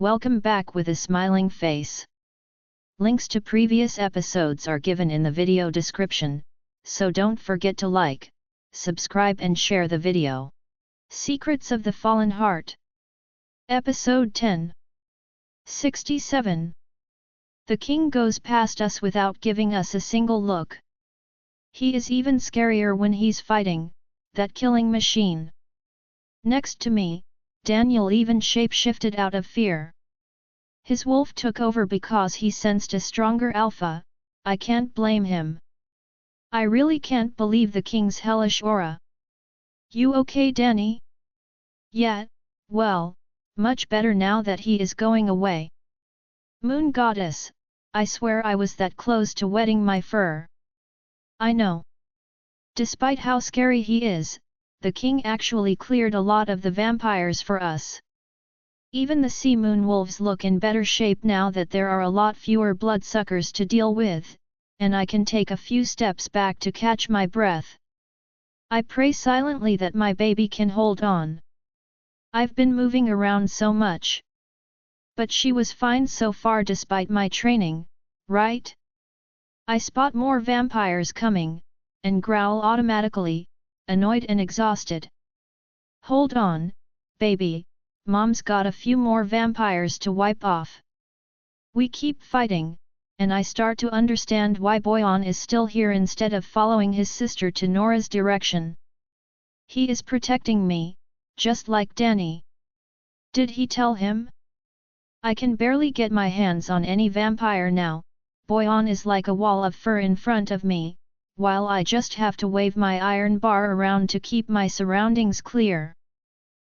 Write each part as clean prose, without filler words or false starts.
Welcome back with a smiling face. Links to previous episodes are given in the video description, so don't forget to like, subscribe and share the video. Secrets of the Fallen Heart. Episode 10. 67. The king goes past us without giving us a single look. He is even scarier when he's fighting that killing machine. Next to me, Daniel even shape-shifted out of fear. His wolf took over because he sensed a stronger alpha. I can't blame him. I really can't believe the king's hellish aura. You okay, Danny? Yeah, well, much better now that he is going away. Moon Goddess, I swear I was that close to wetting my fur. I know. Despite how scary he is, the king actually cleared a lot of the vampires for us. Even the sea moon wolves look in better shape now that there are a lot fewer bloodsuckers to deal with, and I can take a few steps back to catch my breath. I pray silently that my baby can hold on. I've been moving around so much. But she was fine so far despite my training, right? I spot more vampires coming, and growl automatically, annoyed and exhausted. Hold on, baby, mom's got a few more vampires to wipe off. We keep fighting, and I start to understand why Boyan is still here instead of following his sister to Nora's direction. He is protecting me, just like Danny. Did he tell him? I can barely get my hands on any vampire now. Boyan is like a wall of fur in front of me, while I just have to wave my iron bar around to keep my surroundings clear.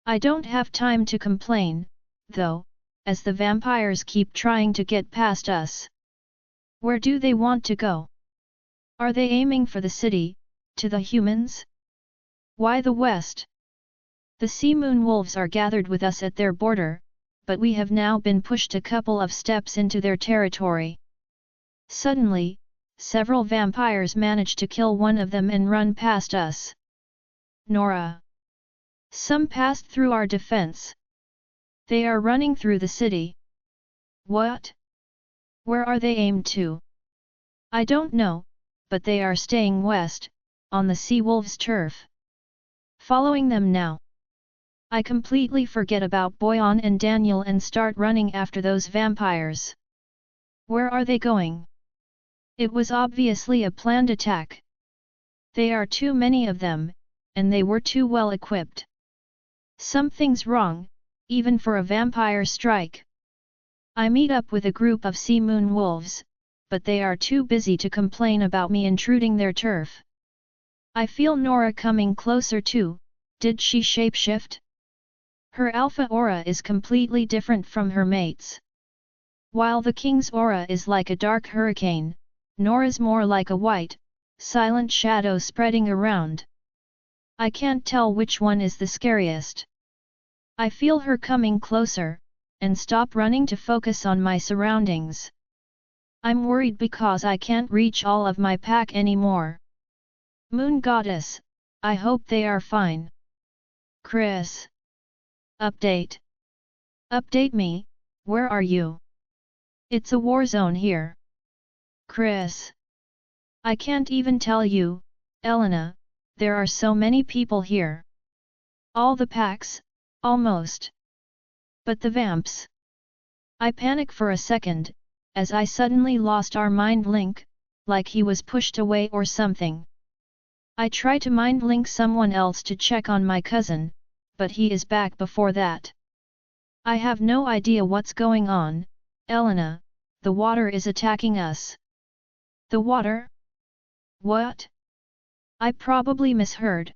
I don't have time to complain, though, as the vampires keep trying to get past us. Where do they want to go? Are they aiming for the city, to the humans? Why the west? The sea moon wolves are gathered with us at their border, but we have now been pushed a couple of steps into their territory. Suddenly, several vampires manage to kill one of them and run past us. Nora. Some passed through our defense. They are running through the city. What? Where are they aimed to? I don't know, but they are staying west, on the sea wolves' turf. Following them now. I completely forget about Boyan and Daniel and start running after those vampires. Where are they going? It was obviously a planned attack. There are too many of them, and they were too well equipped. Something's wrong, even for a vampire strike. I meet up with a group of sea moon wolves, but they are too busy to complain about me intruding their turf. I feel Nora coming closer too. Did she shapeshift? Her alpha aura is completely different from her mates. While the king's aura is like a dark hurricane, Nora's more like a white, silent shadow spreading around. I can't tell which one is the scariest. I feel her coming closer, and stop running to focus on my surroundings. I'm worried because I can't reach all of my pack anymore. Moon Goddess, I hope they are fine. Chris. Update. Update me, where are you? It's a war zone here. Chris. I can't even tell you, Elena, there are so many people here. All the packs, almost. But the vamps. I panic for a second, as I suddenly lost our mind link, like he was pushed away or something. I try to mind link someone else to check on my cousin, but he is back before that. I have no idea what's going on, Elena, the water is attacking us. The water? What? I probably misheard.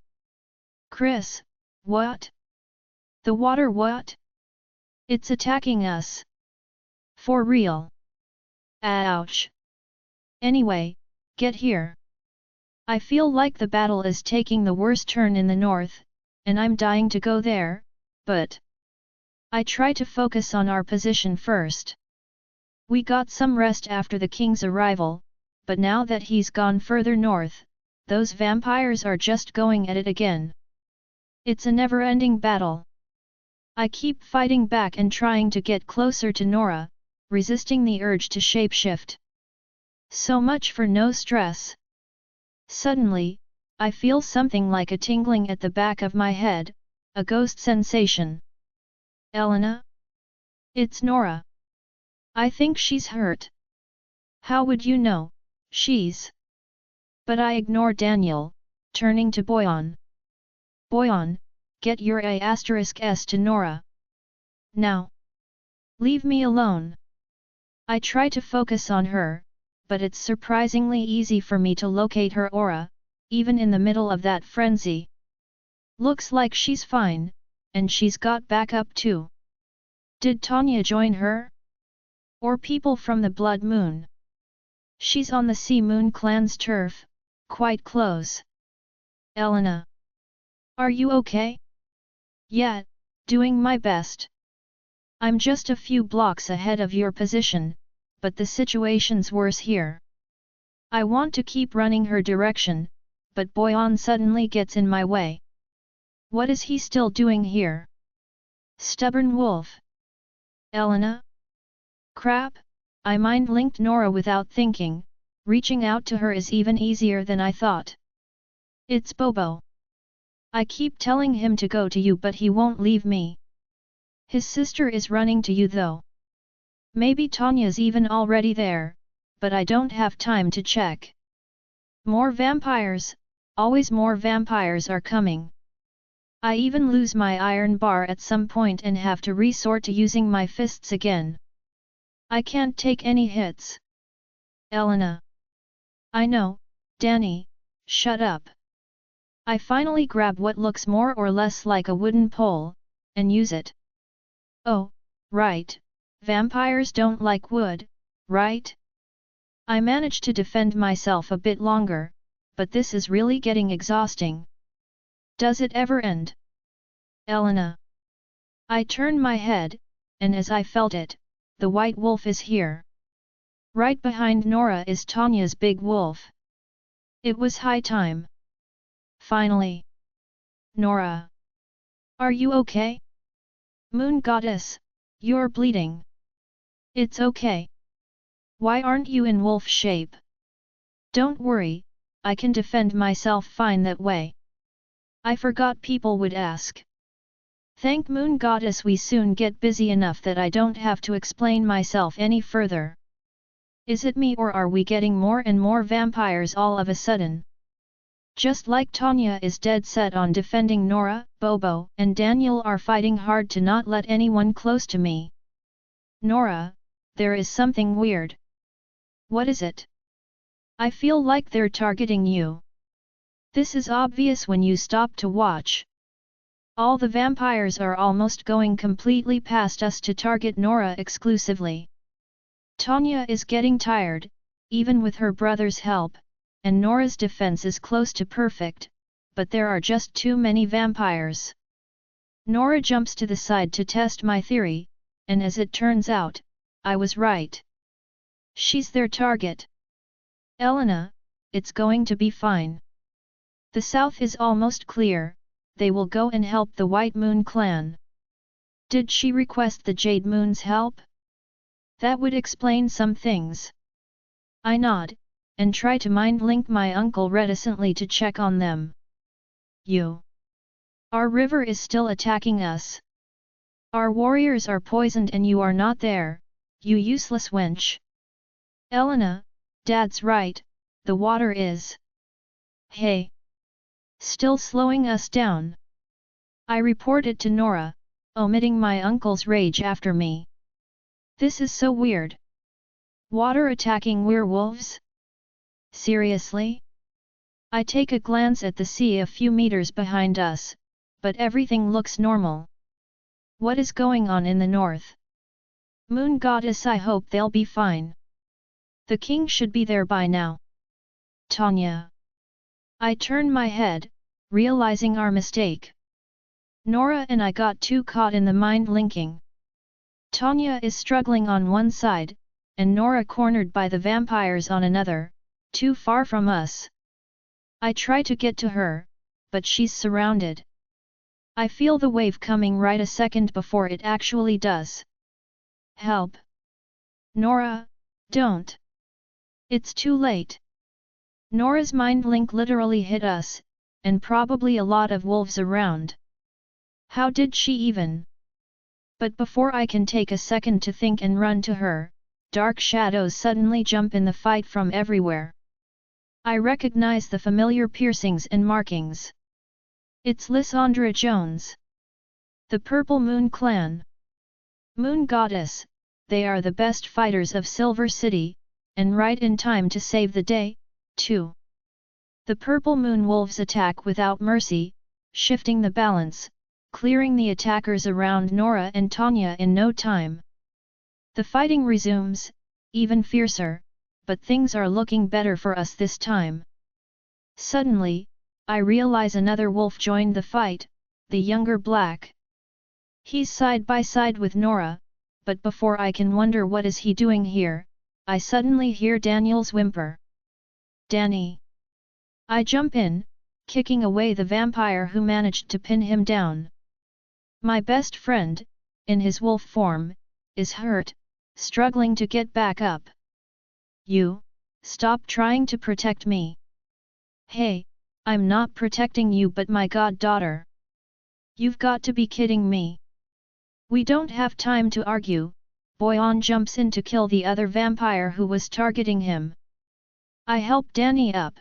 Chris, what? The water what? It's attacking us. For real. Ouch. Anyway, get here. I feel like the battle is taking the worst turn in the north, and I'm dying to go there, but I try to focus on our position first. We got some rest after the king's arrival, but now that he's gone further north, those vampires are just going at it again. It's a never-ending battle. I keep fighting back and trying to get closer to Nora, resisting the urge to shapeshift. So much for no stress. Suddenly, I feel something like a tingling at the back of my head, a ghost sensation. Elena? It's Nora. I think she's hurt. How would you know, she's... But I ignore Daniel, turning to Boyan. Boyan, get your A*s to Nora. Now. Leave me alone. I try to focus on her, but it's surprisingly easy for me to locate her aura, even in the middle of that frenzy. Looks like she's fine, and she's got backup too. Did Tanya join her? Or people from the Blood Moon? She's on the Sea Moon clan's turf, quite close. Elena. Are you okay? Yeah, doing my best. I'm just a few blocks ahead of your position, but the situation's worse here. I want to keep running her direction, but Boyan suddenly gets in my way. What is he still doing here? Stubborn wolf. Elena? Crap, I mind-linked Nora without thinking, reaching out to her is even easier than I thought. It's Bobo. I keep telling him to go to you but he won't leave me. His sister is running to you though. Maybe Tanya's even already there, but I don't have time to check. More vampires, always more vampires are coming. I even lose my iron bar at some point and have to resort to using my fists again. I can't take any hits. Elena. I know, Danny, shut up. I finally grab what looks more or less like a wooden pole, and use it. Oh, right, vampires don't like wood, right? I manage to defend myself a bit longer, but this is really getting exhausting. Does it ever end? Elena. I turn my head, and as I felt it, the white wolf is here. Right behind Nora is Tanya's big wolf. It was high time. Finally. Nora. Are you okay? Moon goddess, you're bleeding. It's okay. Why aren't you in wolf shape? Don't worry, I can defend myself fine that way. I forgot people would ask. Thank Moon Goddess we soon get busy enough that I don't have to explain myself any further. Is it me or are we getting more and more vampires all of a sudden? Just like Tanya is dead set on defending Nora, Bobo and Daniel are fighting hard to not let anyone close to me. Nora, there is something weird. What is it? I feel like they're targeting you. This is obvious when you stop to watch. All the vampires are almost going completely past us to target Nora exclusively. Tanya is getting tired, even with her brother's help, and Nora's defense is close to perfect, but there are just too many vampires. Nora jumps to the side to test my theory, and as it turns out, I was right. She's their target. Elena, it's going to be fine. The south is almost clear, they will go and help the White Moon clan. Did she request the Jade Moon's help? That would explain some things. I nod, and try to mind-link my uncle reticently to check on them. You. Our river is still attacking us. Our warriors are poisoned and you are not there, you useless wench. Elena, Dad's right, the water is... Hey! Still slowing us down. I report it to Nora, omitting my uncle's rage after me. This is so weird. Water attacking werewolves? Seriously? I take a glance at the sea a few meters behind us, but everything looks normal. What is going on in the north? Moon Goddess, I hope they'll be fine. The king should be there by now. Tanya. I turn my head, realizing our mistake. Nora and I got too caught in the mind-linking. Tanya is struggling on one side, and Nora cornered by the vampires on another, too far from us. I try to get to her, but she's surrounded. I feel the wave coming right a second before it actually does. Help! Nora, don't! It's too late. Nora's mind link literally hit us, and probably a lot of wolves around. How did she even? But before I can take a second to think and run to her, dark shadows suddenly jump in the fight from everywhere. I recognize the familiar piercings and markings. It's Lysandra Jones. The Purple Moon Clan. Moon Goddess, they are the best fighters of Silver City, and right in time to save the day, too. The Purple Moon Wolves attack without mercy, shifting the balance, clearing the attackers around Nora and Tanya in no time. The fighting resumes, even fiercer, but things are looking better for us this time. Suddenly, I realize another wolf joined the fight, the younger Black. He's side by side with Nora, but before I can wonder what is he doing here, I suddenly hear Daniel's whimper. Danny! I jump in, kicking away the vampire who managed to pin him down. My best friend, in his wolf form, is hurt, struggling to get back up. You, stop trying to protect me. Hey, I'm not protecting you but my goddaughter. You've got to be kidding me. We don't have time to argue. Boyan jumps in to kill the other vampire who was targeting him. I help Danny up,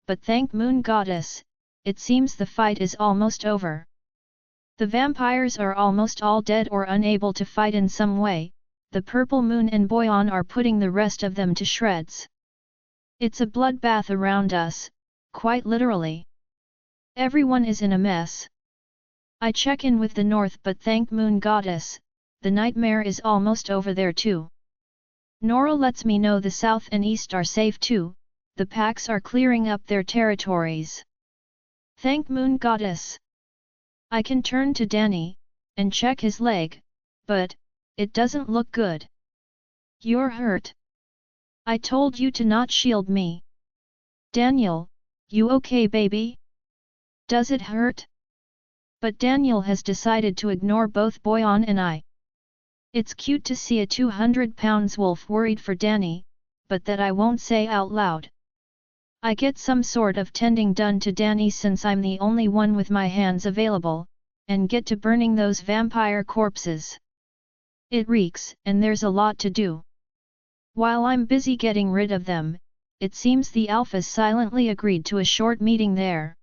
but thank Moon Goddess, it seems the fight is almost over. The vampires are almost all dead or unable to fight in some way, the Purple Moon and Boyan are putting the rest of them to shreds. It's a bloodbath around us, quite literally. Everyone is in a mess. I check in with the north but thank Moon Goddess, the nightmare is almost over there too. Nora lets me know the south and east are safe too, the packs are clearing up their territories. Thank Moon Goddess. I can turn to Danny, and check his leg, but, it doesn't look good. You're hurt. I told you to not shield me. Daniel, you okay baby? Does it hurt? But Daniel has decided to ignore both Boyan and I. It's cute to see a 200-pound wolf worried for Danny, but that I won't say out loud. I get some sort of tending done to Danny since I'm the only one with my hands available, and get to burning those vampire corpses. It reeks, and there's a lot to do. While I'm busy getting rid of them, it seems the Alphas silently agreed to a short meeting there.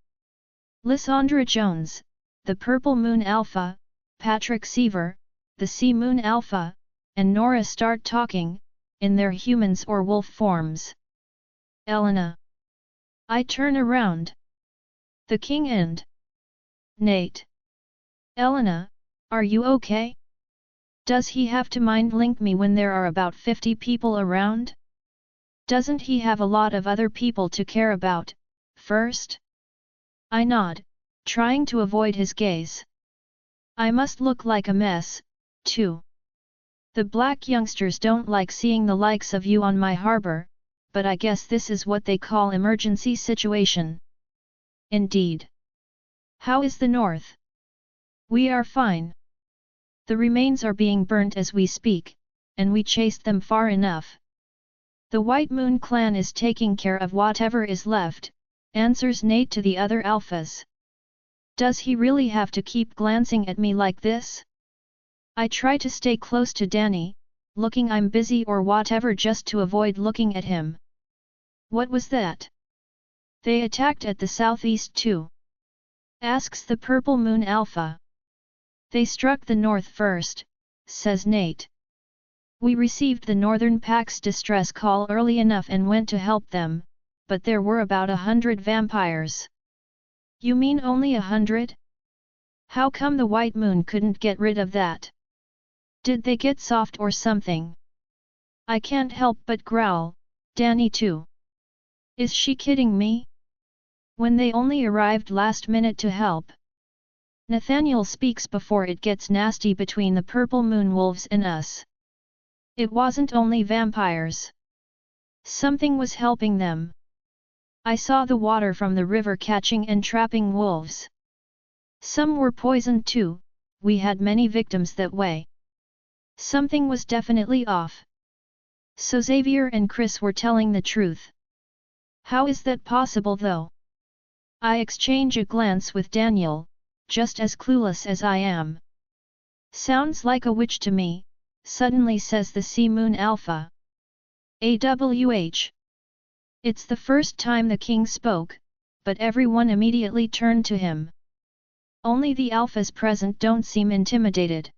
Lysandra Jones, the Purple Moon Alpha, Patrick Seaver, the Sea Moon Alpha, and Nora start talking, in their humans or wolf forms. Elena. I turn around. The King and Nate. Elena, are you okay? Does he have to mind link me when there are about 50 people around? Doesn't he have a lot of other people to care about, first? I nod, trying to avoid his gaze. I must look like a mess, too. The black youngsters don't like seeing the likes of you on my harbor, but I guess this is what they call emergency situation. Indeed. How is the north? We are fine. The remains are being burnt as we speak, and we chased them far enough. The White Moon clan is taking care of whatever is left, answers Nate to the other alphas. Does he really have to keep glancing at me like this? I try to stay close to Danny, looking I'm busy or whatever just to avoid looking at him. What was that? They attacked at the southeast too? Asks the Purple Moon Alpha. They struck the north first, says Nate. We received the northern pack's distress call early enough and went to help them, but there were about 100 vampires. You mean only 100? How come the White Moon couldn't get rid of that? Did they get soft or something? I can't help but growl, Danny too. Is she kidding me? When they only arrived last minute to help. Nathaniel speaks before it gets nasty between the Purple Moon wolves and us. It wasn't only vampires. Something was helping them. I saw the water from the river catching and trapping wolves. Some were poisoned too, we had many victims that way. Something was definitely off. So Xavier and Chris were telling the truth. How is that possible though? I exchange a glance with Daniel, just as clueless as I am. Sounds like a witch to me, suddenly says the Sea Moon Alpha. AWH. It's the first time the king spoke, but everyone immediately turned to him. Only the alphas present don't seem intimidated.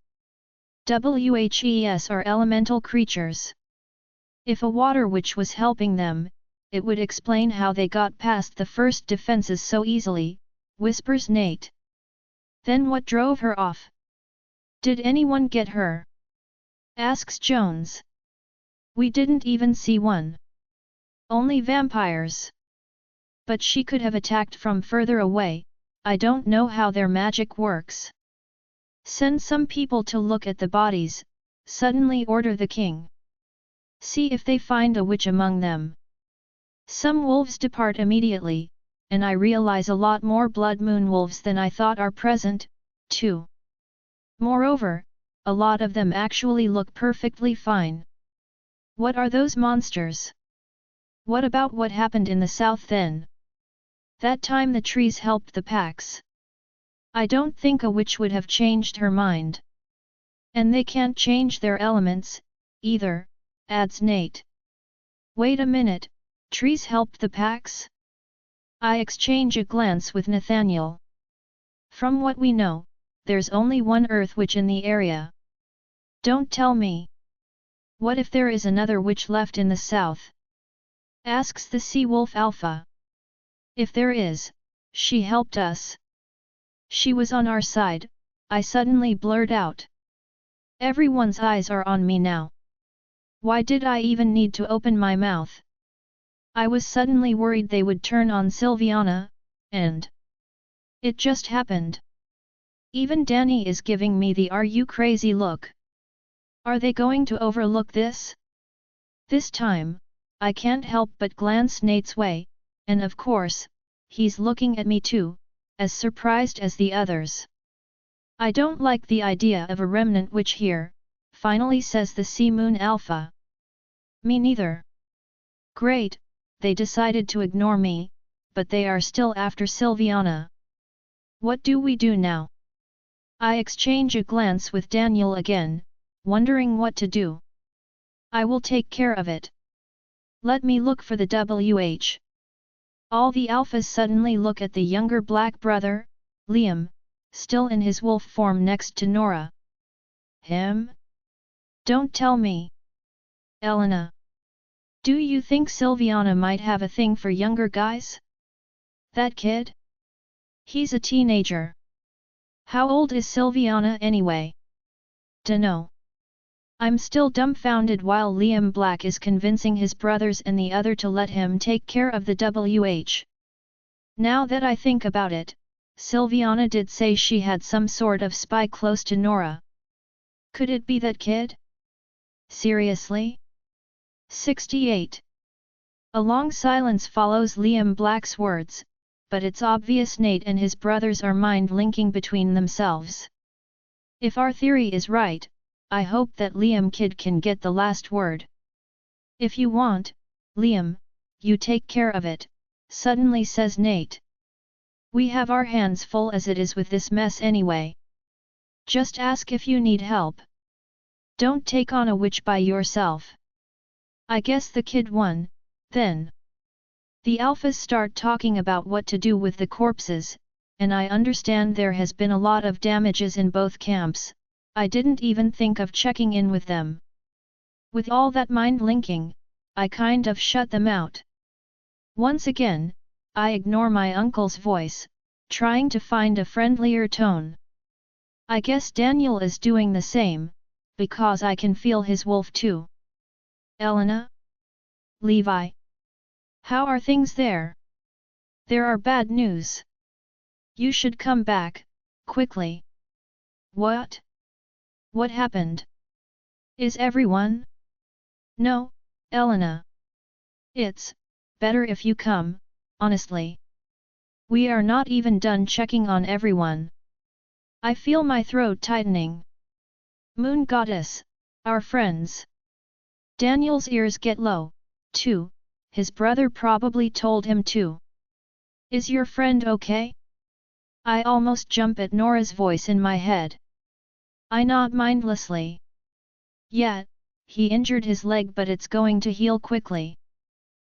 WHES are elemental creatures. If a water witch was helping them, it would explain how they got past the first defenses so easily, whispers Nate. Then what drove her off? Did anyone get her? Asks Jones. We didn't even see one. Only vampires. But she could have attacked from further away, I don't know how their magic works. Send some people to look at the bodies, suddenly order the king. See if they find a witch among them. Some wolves depart immediately, and I realize a lot more blood moon wolves than I thought are present, too. Moreover, a lot of them actually look perfectly fine. What are those monsters? What about what happened in the south then? That time the trees helped the packs. I don't think a witch would have changed her mind. And they can't change their elements, either, adds Nate. Wait a minute, trees helped the packs? I exchange a glance with Nathaniel. From what we know, there's only one earth witch in the area. Don't tell me. What if there is another witch left in the south? Asks the Sea Wolf Alpha. If there is, she helped us. She was on our side, I suddenly blurred out. Everyone's eyes are on me now. Why did I even need to open my mouth? I was suddenly worried they would turn on Silviana, and it just happened. Even Danny is giving me the "Are you crazy" look. Are they going to overlook this? This time, I can't help but glance Nate's way, and of course, he's looking at me too, as surprised as the others. I don't like the idea of a remnant witch here, finally says the Sea Moon Alpha. Me neither. Great, they decided to ignore me, but they are still after Silviana. What do we do now? I exchange a glance with Daniel again, wondering what to do. I will take care of it. Let me look for the WH. All the alphas suddenly look at the younger black brother, Liam, still in his wolf form next to Nora. Him? Don't tell me. Elena. Do you think Silviana might have a thing for younger guys? That kid? He's a teenager. How old is Silviana anyway? Dunno. I'm still dumbfounded while Liam Black is convincing his brothers and the other to let him take care of the WH. Now that I think about it, Silviana did say she had some sort of spy close to Nora. Could it be that kid? Seriously? 68. A long silence follows Liam Black's words, but it's obvious Nate and his brothers are mind-linking between themselves. If our theory is right, I hope that Liam Kid can get the last word. If you want, Liam, you take care of it, suddenly says Nate. We have our hands full as it is with this mess anyway. Just ask if you need help. Don't take on a witch by yourself. I guess the kid won, then. The alphas start talking about what to do with the corpses, and I understand there has been a lot of damages in both camps. I didn't even think of checking in with them. With all that mind-linking, I kind of shut them out. Once again, I ignore my uncle's voice, trying to find a friendlier tone. I guess Daniel is doing the same, because I can feel his wolf too. Elena? Levi? How are things there? There are bad news. You should come back, quickly. What? What happened? Is everyone? No, Elena. It's better if you come, honestly. We are not even done checking on everyone. I feel my throat tightening. Moon Goddess, our friends. Daniel's ears get low, too, his brother probably told him to. Is your friend okay? I almost jump at Nora's voice in my head. I nod mindlessly. Yeah, he injured his leg but it's going to heal quickly.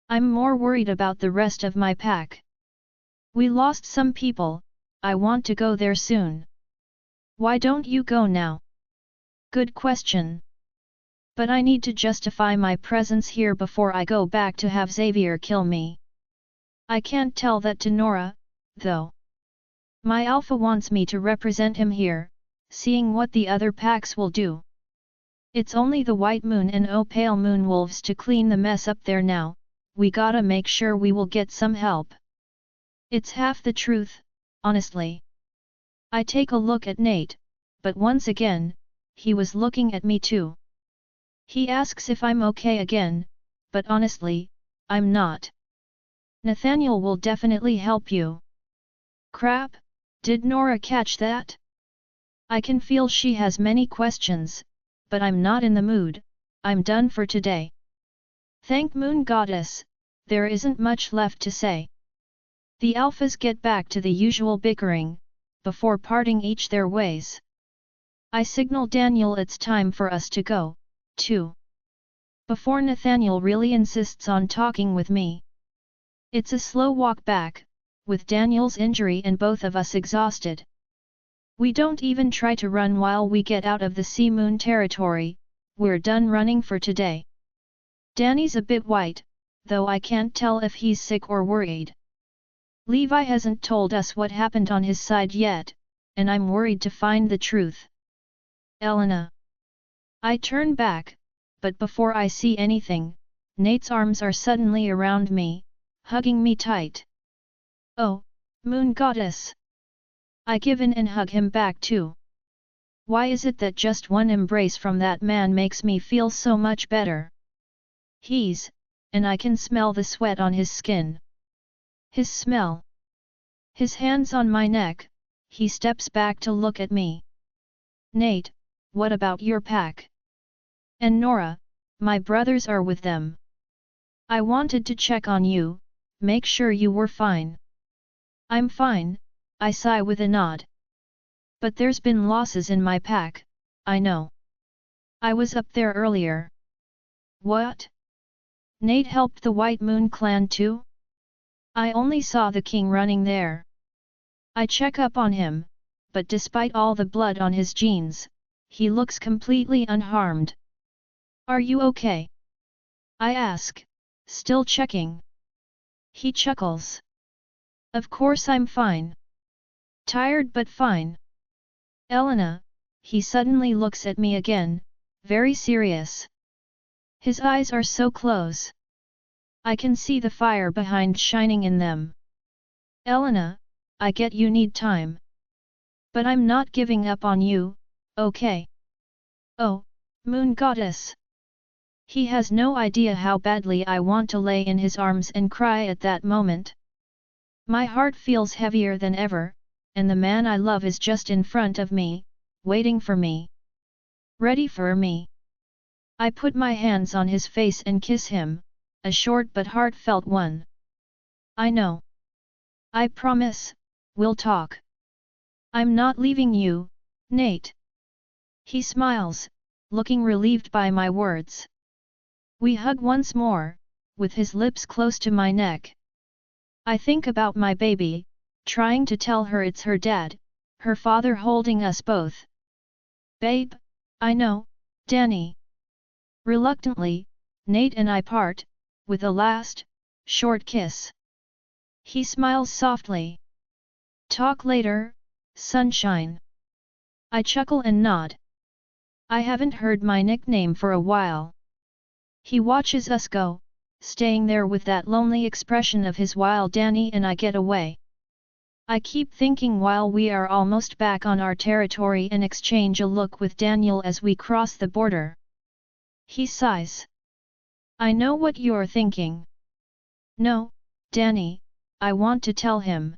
I'm more worried about the rest of my pack. We lost some people, I want to go there soon. Why don't you go now? Good question. But I need to justify my presence here before I go back to have Xavier kill me. I can't tell that to Nora, though. My alpha wants me to represent him here, seeing what the other packs will do. It's only the White Moon and Pale Moon Wolves to clean the mess up there now, we gotta make sure we will get some help. It's half the truth, honestly. I take a look at Nate, but once again, he was looking at me too. He asks if I'm okay again, but honestly, I'm not. Nathaniel will definitely help you. Crap, did Nora catch that? I can feel she has many questions, but I'm not in the mood, I'm done for today. Thank Moon Goddess, there isn't much left to say. The alphas get back to the usual bickering, before parting each their ways. I signal Daniel it's time for us to go, too. Before Nathaniel really insists on talking with me. It's a slow walk back, with Daniel's injury and both of us exhausted. We don't even try to run while we get out of the Sea Moon territory, we're done running for today. Danny's a bit white, though I can't tell if he's sick or worried. Levi hasn't told us what happened on his side yet, and I'm worried to find the truth. Elena. I turn back, but before I see anything, Nate's arms are suddenly around me, hugging me tight. Oh, Moon Goddess! I give in and hug him back too. Why is it that just one embrace from that man makes me feel so much better? And I can smell the sweat on his skin. His smell. His hands on my neck, he steps back to look at me. Nate, what about your pack? And Nora, my brothers are with them. I wanted to check on you, make sure you were fine. I'm fine, I sigh with a nod. But there's been losses in my pack, I know. I was up there earlier. What? Nate helped the White Moon clan too? I only saw the king running there. I check up on him, but despite all the blood on his jeans, he looks completely unharmed. Are you okay? I ask, still checking. He chuckles. Of course I'm fine. Tired but fine. Elena, he suddenly looks at me again, very serious. His eyes are so close. I can see the fire behind shining in them. Elena, I get you need time. But I'm not giving up on you, okay? Oh, Moon Goddess! He has no idea how badly I want to lay in his arms and cry at that moment. My heart feels heavier than ever, and the man I love is just in front of me, waiting for me. Ready for me. I put my hands on his face and kiss him, a short but heartfelt one. I know. I promise, we'll talk. I'm not leaving you, Nate. He smiles, looking relieved by my words. We hug once more, with his lips close to my neck. I think about my baby, trying to tell her it's her dad, her father holding us both. Babe, I know, Danny. Reluctantly, Nate and I part, with a last, short kiss. He smiles softly. Talk later, sunshine. I chuckle and nod. I haven't heard my nickname for a while. He watches us go, staying there with that lonely expression of his while Danny and I get away. I keep thinking while we are almost back on our territory and exchange a look with Daniel as we cross the border. He sighs. I know what you're thinking. No, Danny, I want to tell him.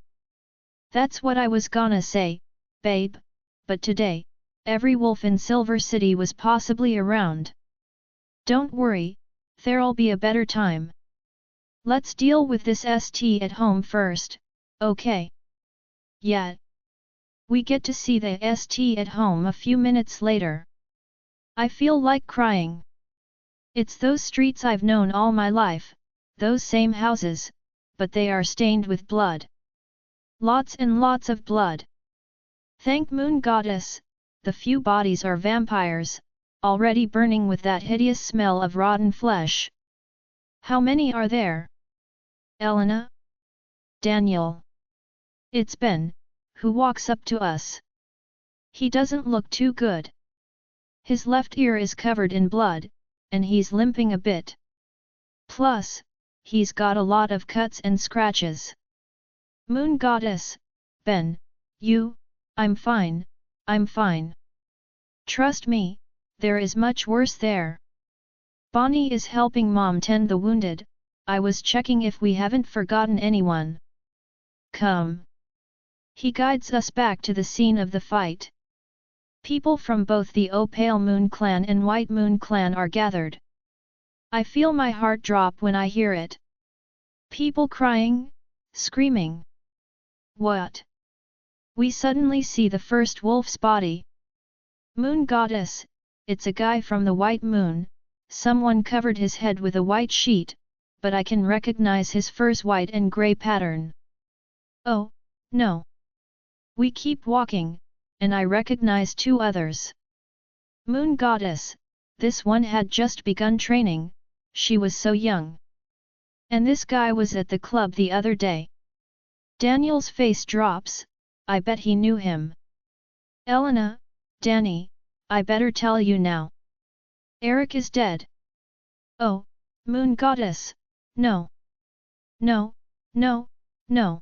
That's what I was gonna say, babe, but today, every wolf in Silver City was possibly around. Don't worry, there'll be a better time. Let's deal with this ST at home first, okay? Yeah. We get to see the ST at home a few minutes later. I feel like crying. It's those streets I've known all my life, those same houses, but they are stained with blood. Lots and lots of blood. Thank Moon Goddess, the few bodies are vampires, already burning with that hideous smell of rotten flesh. How many are there? Elena? Daniel? It's Ben, who walks up to us. He doesn't look too good. His left ear is covered in blood, and he's limping a bit. Plus, he's got a lot of cuts and scratches. Moon Goddess, Ben, I'm fine, I'm fine. Trust me, there is much worse there. Bonnie is helping Mom tend the wounded. I was checking if we haven't forgotten anyone. Come. He guides us back to the scene of the fight. People from both the Pale Moon Clan and White Moon Clan are gathered. I feel my heart drop when I hear it. People crying, screaming. What? We suddenly see the first wolf's body. Moon Goddess, it's a guy from the White Moon. Someone covered his head with a white sheet, but I can recognize his fur's white and grey pattern. Oh, no. We keep walking, and I recognize two others. Moon Goddess, this one had just begun training, she was so young. And this guy was at the club the other day. Daniel's face drops, I bet he knew him. Elena, Danny, I better tell you now. Eric is dead. Oh, Moon Goddess, no. No, no, no.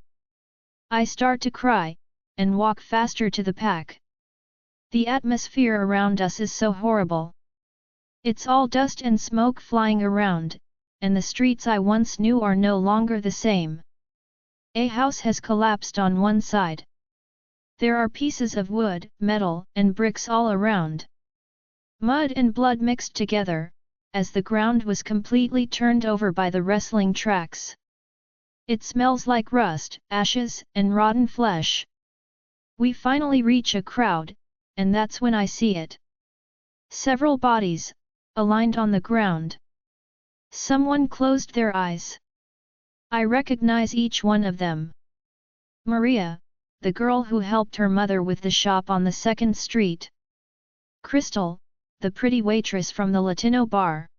I start to cry, and walk faster to the pack. The atmosphere around us is so horrible. It's all dust and smoke flying around, and the streets I once knew are no longer the same. A house has collapsed on one side. There are pieces of wood, metal, and bricks all around. Mud and blood mixed together, as the ground was completely turned over by the wrestling tracks. It smells like rust, ashes, and rotten flesh. We finally reach a crowd, and that's when I see it. Several bodies, aligned on the ground. Someone closed their eyes. I recognize each one of them. Maria, the girl who helped her mother with the shop on the 2nd Street. Crystal, the pretty waitress from the Latino bar.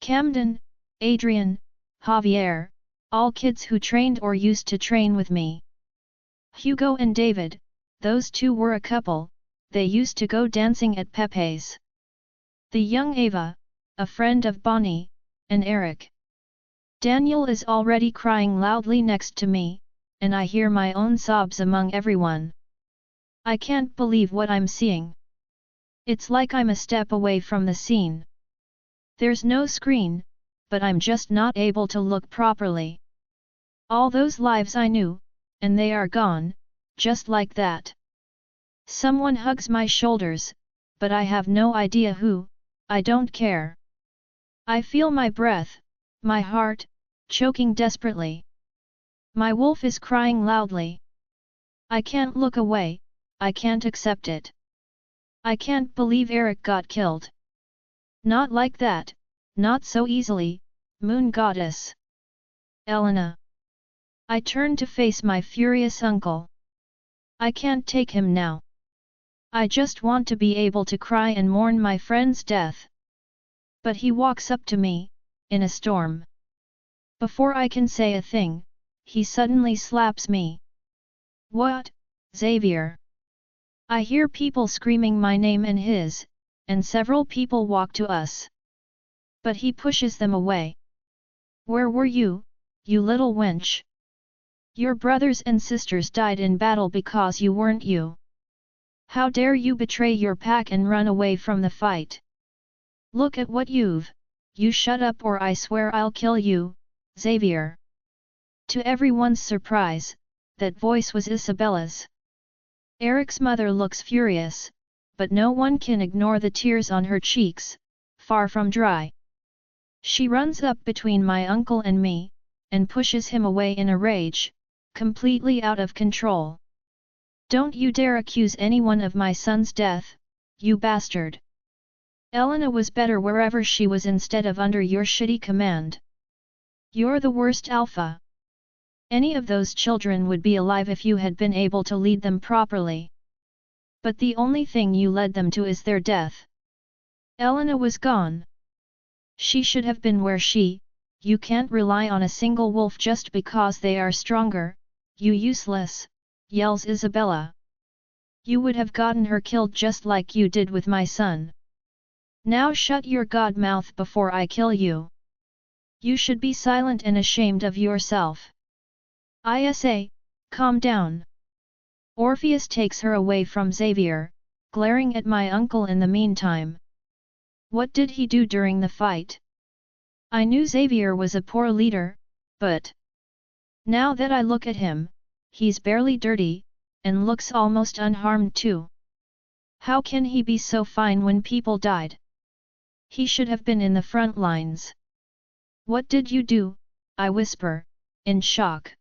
Camden, Adrian, Javier, all kids who trained or used to train with me. Hugo and David, those two were a couple, they used to go dancing at Pepe's. The young Ava, a friend of Bonnie, and Eric. Daniel is already crying loudly next to me, and I hear my own sobs among everyone. I can't believe what I'm seeing. It's like I'm a step away from the scene. There's no screen, but I'm just not able to look properly. All those lives I knew, and they are gone, just like that. Someone hugs my shoulders, but I have no idea who. I don't care. I feel my breath, my heart, choking desperately. My wolf is crying loudly. I can't look away, I can't accept it. I can't believe Eric got killed. Not like that, not so easily, Moon Goddess. Elena. I turn to face my furious uncle. I can't take him now. I just want to be able to cry and mourn my friend's death. But he walks up to me, in a storm. Before I can say a thing, he suddenly slaps me. What, Xavier? I hear people screaming my name and his, and several people walk to us. But he pushes them away. Where were you, you little wench? Your brothers and sisters died in battle because you weren't you. How dare you betray your pack and run away from the fight? Look at what you shut up or I swear I'll kill you, Xavier. To everyone's surprise, that voice was Isabella's. Eric's mother looks furious, but no one can ignore the tears on her cheeks, far from dry. She runs up between my uncle and me, and pushes him away in a rage, completely out of control. Don't you dare accuse anyone of my son's death, you bastard! Elena was better wherever she was instead of under your shitty command. You're the worst alpha. Any of those children would be alive if you had been able to lead them properly. But the only thing you led them to is their death. Elena was gone. She should have been where you can't rely on a single wolf just because they are stronger, you useless, yells Isabella. You would have gotten her killed just like you did with my son. Now shut your god mouth before I kill you. You should be silent and ashamed of yourself. Calm down. Orpheus takes her away from Xavier, glaring at my uncle in the meantime. What did he do during the fight? I knew Xavier was a poor leader, but now that I look at him, he's barely dirty, and looks almost unharmed too. How can he be so fine when people died? He should have been in the front lines. What did you do? I whisper, in shock.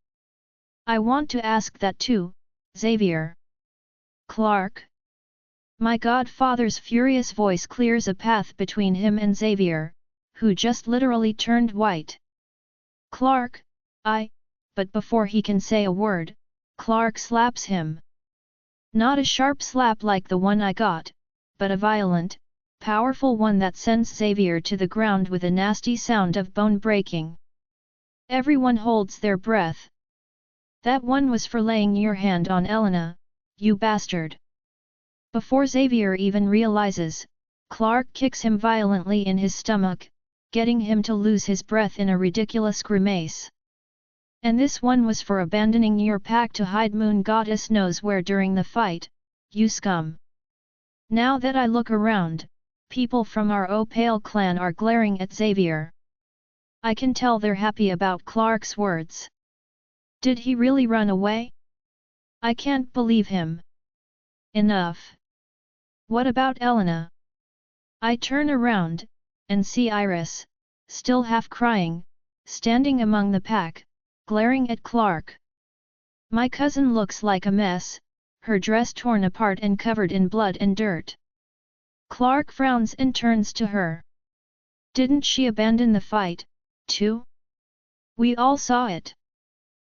I want to ask that too, Xavier. Clark? My godfather's furious voice clears a path between him and Xavier, who just literally turned white. Clark, but before he can say a word, Clark slaps him. Not a sharp slap like the one I got, but a violent, powerful one that sends Xavier to the ground with a nasty sound of bone breaking. Everyone holds their breath. That one was for laying your hand on Elena, you bastard. Before Xavier even realizes, Clark kicks him violently in his stomach, getting him to lose his breath in a ridiculous grimace. And this one was for abandoning your pack to hide Moon Goddess knows where during the fight, you scum. Now that I look around, people from our Opale clan are glaring at Xavier. I can tell they're happy about Clark's words. Did he really run away? I can't believe him. Enough. What about Elena? I turn around, and see Iris, still half crying, standing among the pack, glaring at Clark. My cousin looks like a mess, her dress torn apart and covered in blood and dirt. Clark frowns and turns to her. Didn't she abandon the fight, too? We all saw it.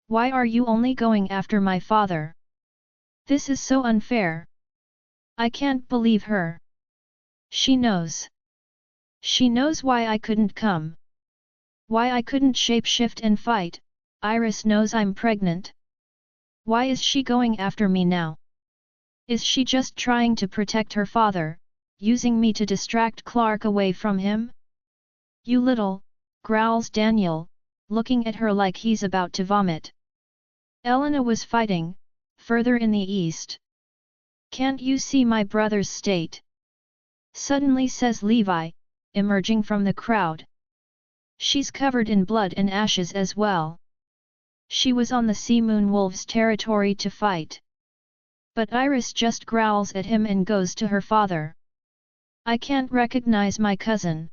Why are you only going after my father? This is so unfair. I can't believe her. She knows. She knows why I couldn't come. Why I couldn't shapeshift and fight. Iris knows I'm pregnant. Why is she going after me now? Is she just trying to protect her father, using me to distract Clark away from him? You little, growls Daniel, looking at her like he's about to vomit. Elena was fighting, further in the east. Can't you see my brother's state? Suddenly says Levi, emerging from the crowd. She's covered in blood and ashes as well. She was on the Sea Moon Wolves' territory to fight. But Iris just growls at him and goes to her father. I can't recognize my cousin.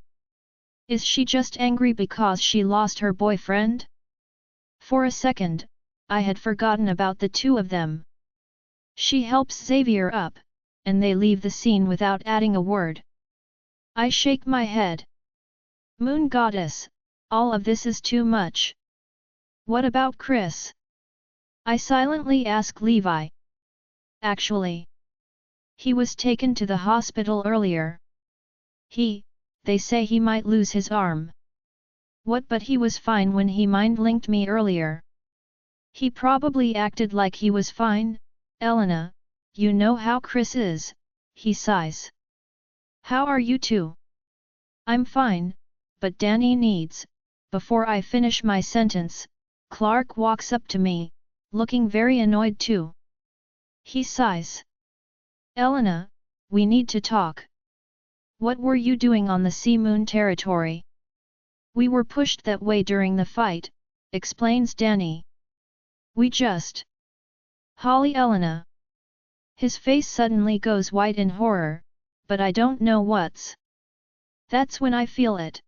Is she just angry because she lost her boyfriend? For a second, I had forgotten about the two of them. She helps Xavier up, and they leave the scene without adding a word. I shake my head. Moon Goddess, all of this is too much. What about Chris? I silently ask Levi. Actually, he was taken to the hospital earlier. They say he might lose his arm. What, but he was fine when he mind-linked me earlier. He probably acted like he was fine. Elena, you know how Chris is, he sighs. How are you two? I'm fine, but Danny needs. Before I finish my sentence, Clark walks up to me, looking very annoyed too. He sighs. Elena, we need to talk. What were you doing on the Sea Moon territory? We were pushed that way during the fight, explains Danny. We just... Holly Elena. His face suddenly goes white in horror, but I don't know what's. That's when I feel it.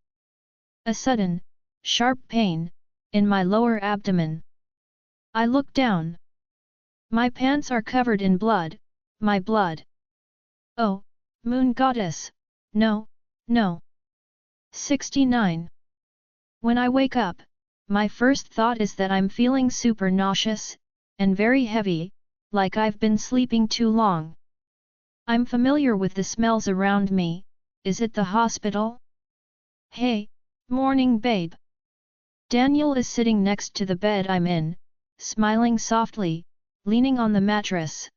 A sudden, sharp pain, in my lower abdomen. I look down. My pants are covered in blood, my blood. Oh, moon goddess, no, no. 69. When I wake up, my first thought is that I'm feeling super nauseous, and very heavy, like I've been sleeping too long. I'm familiar with the smells around me. Is it the hospital? Hey, morning babe. Daniel is sitting next to the bed I'm in, smiling softly, leaning on the mattress.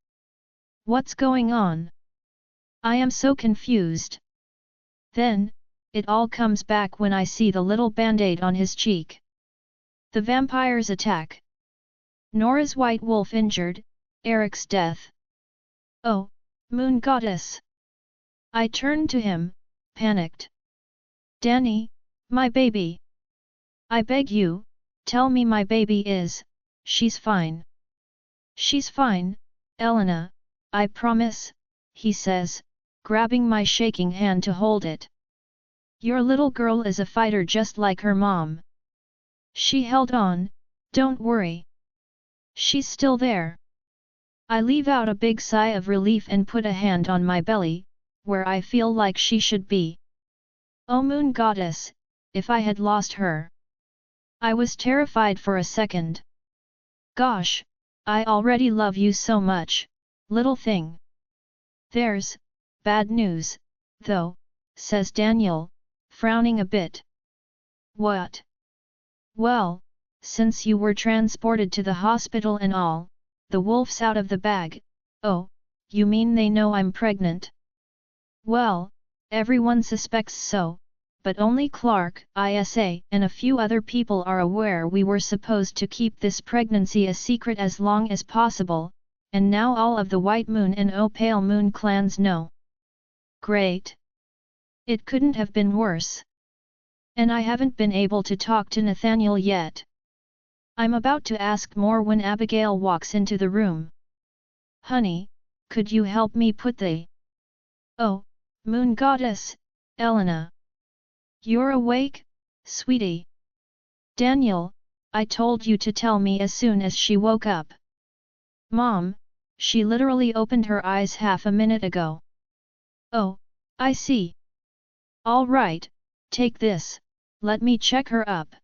What's going on? I am so confused. Then, it all comes back when I see the little band-aid on his cheek. The vampires attack. Nora's white wolf injured, Eric's death. Oh, moon goddess! I turned to him, panicked. Danny, my baby! I beg you, tell me my baby is, she's fine. She's fine, Elena, I promise, he says, grabbing my shaking hand to hold it. Your little girl is a fighter just like her mom. She held on, don't worry. She's still there. I leave out a big sigh of relief and put a hand on my belly, where I feel like she should be. Oh moon goddess, if I had lost her. I was terrified for a second. Gosh, I already love you so much, little thing. There's bad news, though, says Daniel, frowning a bit. What? Well, since you were transported to the hospital and all, the wolf's out of the bag. Oh, you mean they know I'm pregnant? Well, everyone suspects so, but only Clark, ISA, and a few other people are aware we were supposed to keep this pregnancy a secret as long as possible, and now all of the White Moon and O Pale Moon clans know. Great! It couldn't have been worse. And I haven't been able to talk to Nathaniel yet. I'm about to ask more when Abigail walks into the room. Honey, could you help me put the... Oh, moon goddess, Elena. You're awake, sweetie? Daniel, I told you to tell me as soon as she woke up. Mom, she literally opened her eyes half a minute ago. Oh, I see. All right, take this, let me check her up.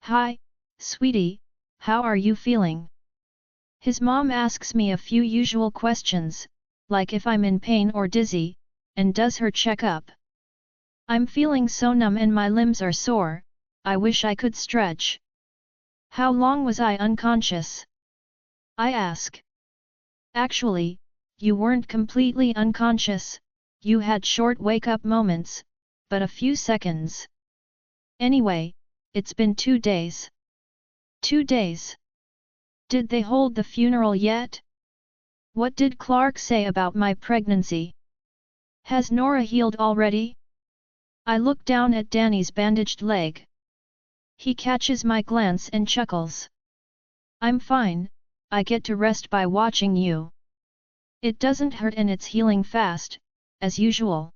Hi, sweetie, how are you feeling? His mom asks me a few usual questions, like if I'm in pain or dizzy, and does her checkup. I'm feeling so numb and my limbs are sore, I wish I could stretch. How long was I unconscious? I ask. Actually, you weren't completely unconscious, you had short wake-up moments, but a few seconds. Anyway, it's been 2 days. 2 days. Did they hold the funeral yet? What did Clark say about my pregnancy? Has Nora healed already? I look down at Danny's bandaged leg. He catches my glance and chuckles. I'm fine, I get to rest by watching you. It doesn't hurt and it's healing fast, as usual.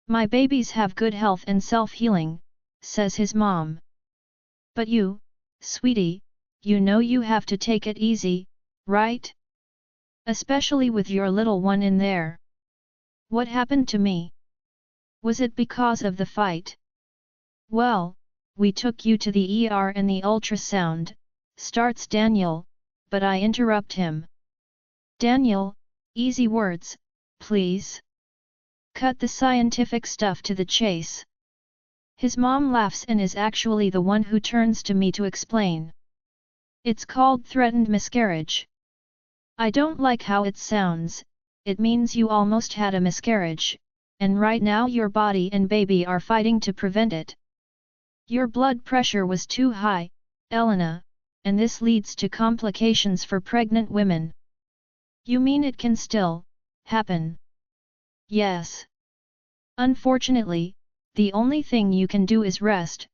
My babies have good health and self-healing, says his mom. But you, sweetie, you know you have to take it easy, right? Especially with your little one in there. What happened to me? Was it because of the fight? Well, we took you to the ER and the ultrasound, starts Daniel, but I interrupt him. Daniel, easy words, please. Cut the scientific stuff to the chase. His mom laughs and is actually the one who turns to me to explain. It's called threatened miscarriage. I don't like how it sounds, it means you almost had a miscarriage, and right now your body and baby are fighting to prevent it. Your blood pressure was too high, Elena, and this leads to complications for pregnant women. You mean it can still happen? Yes. Unfortunately, the only thing you can do is rest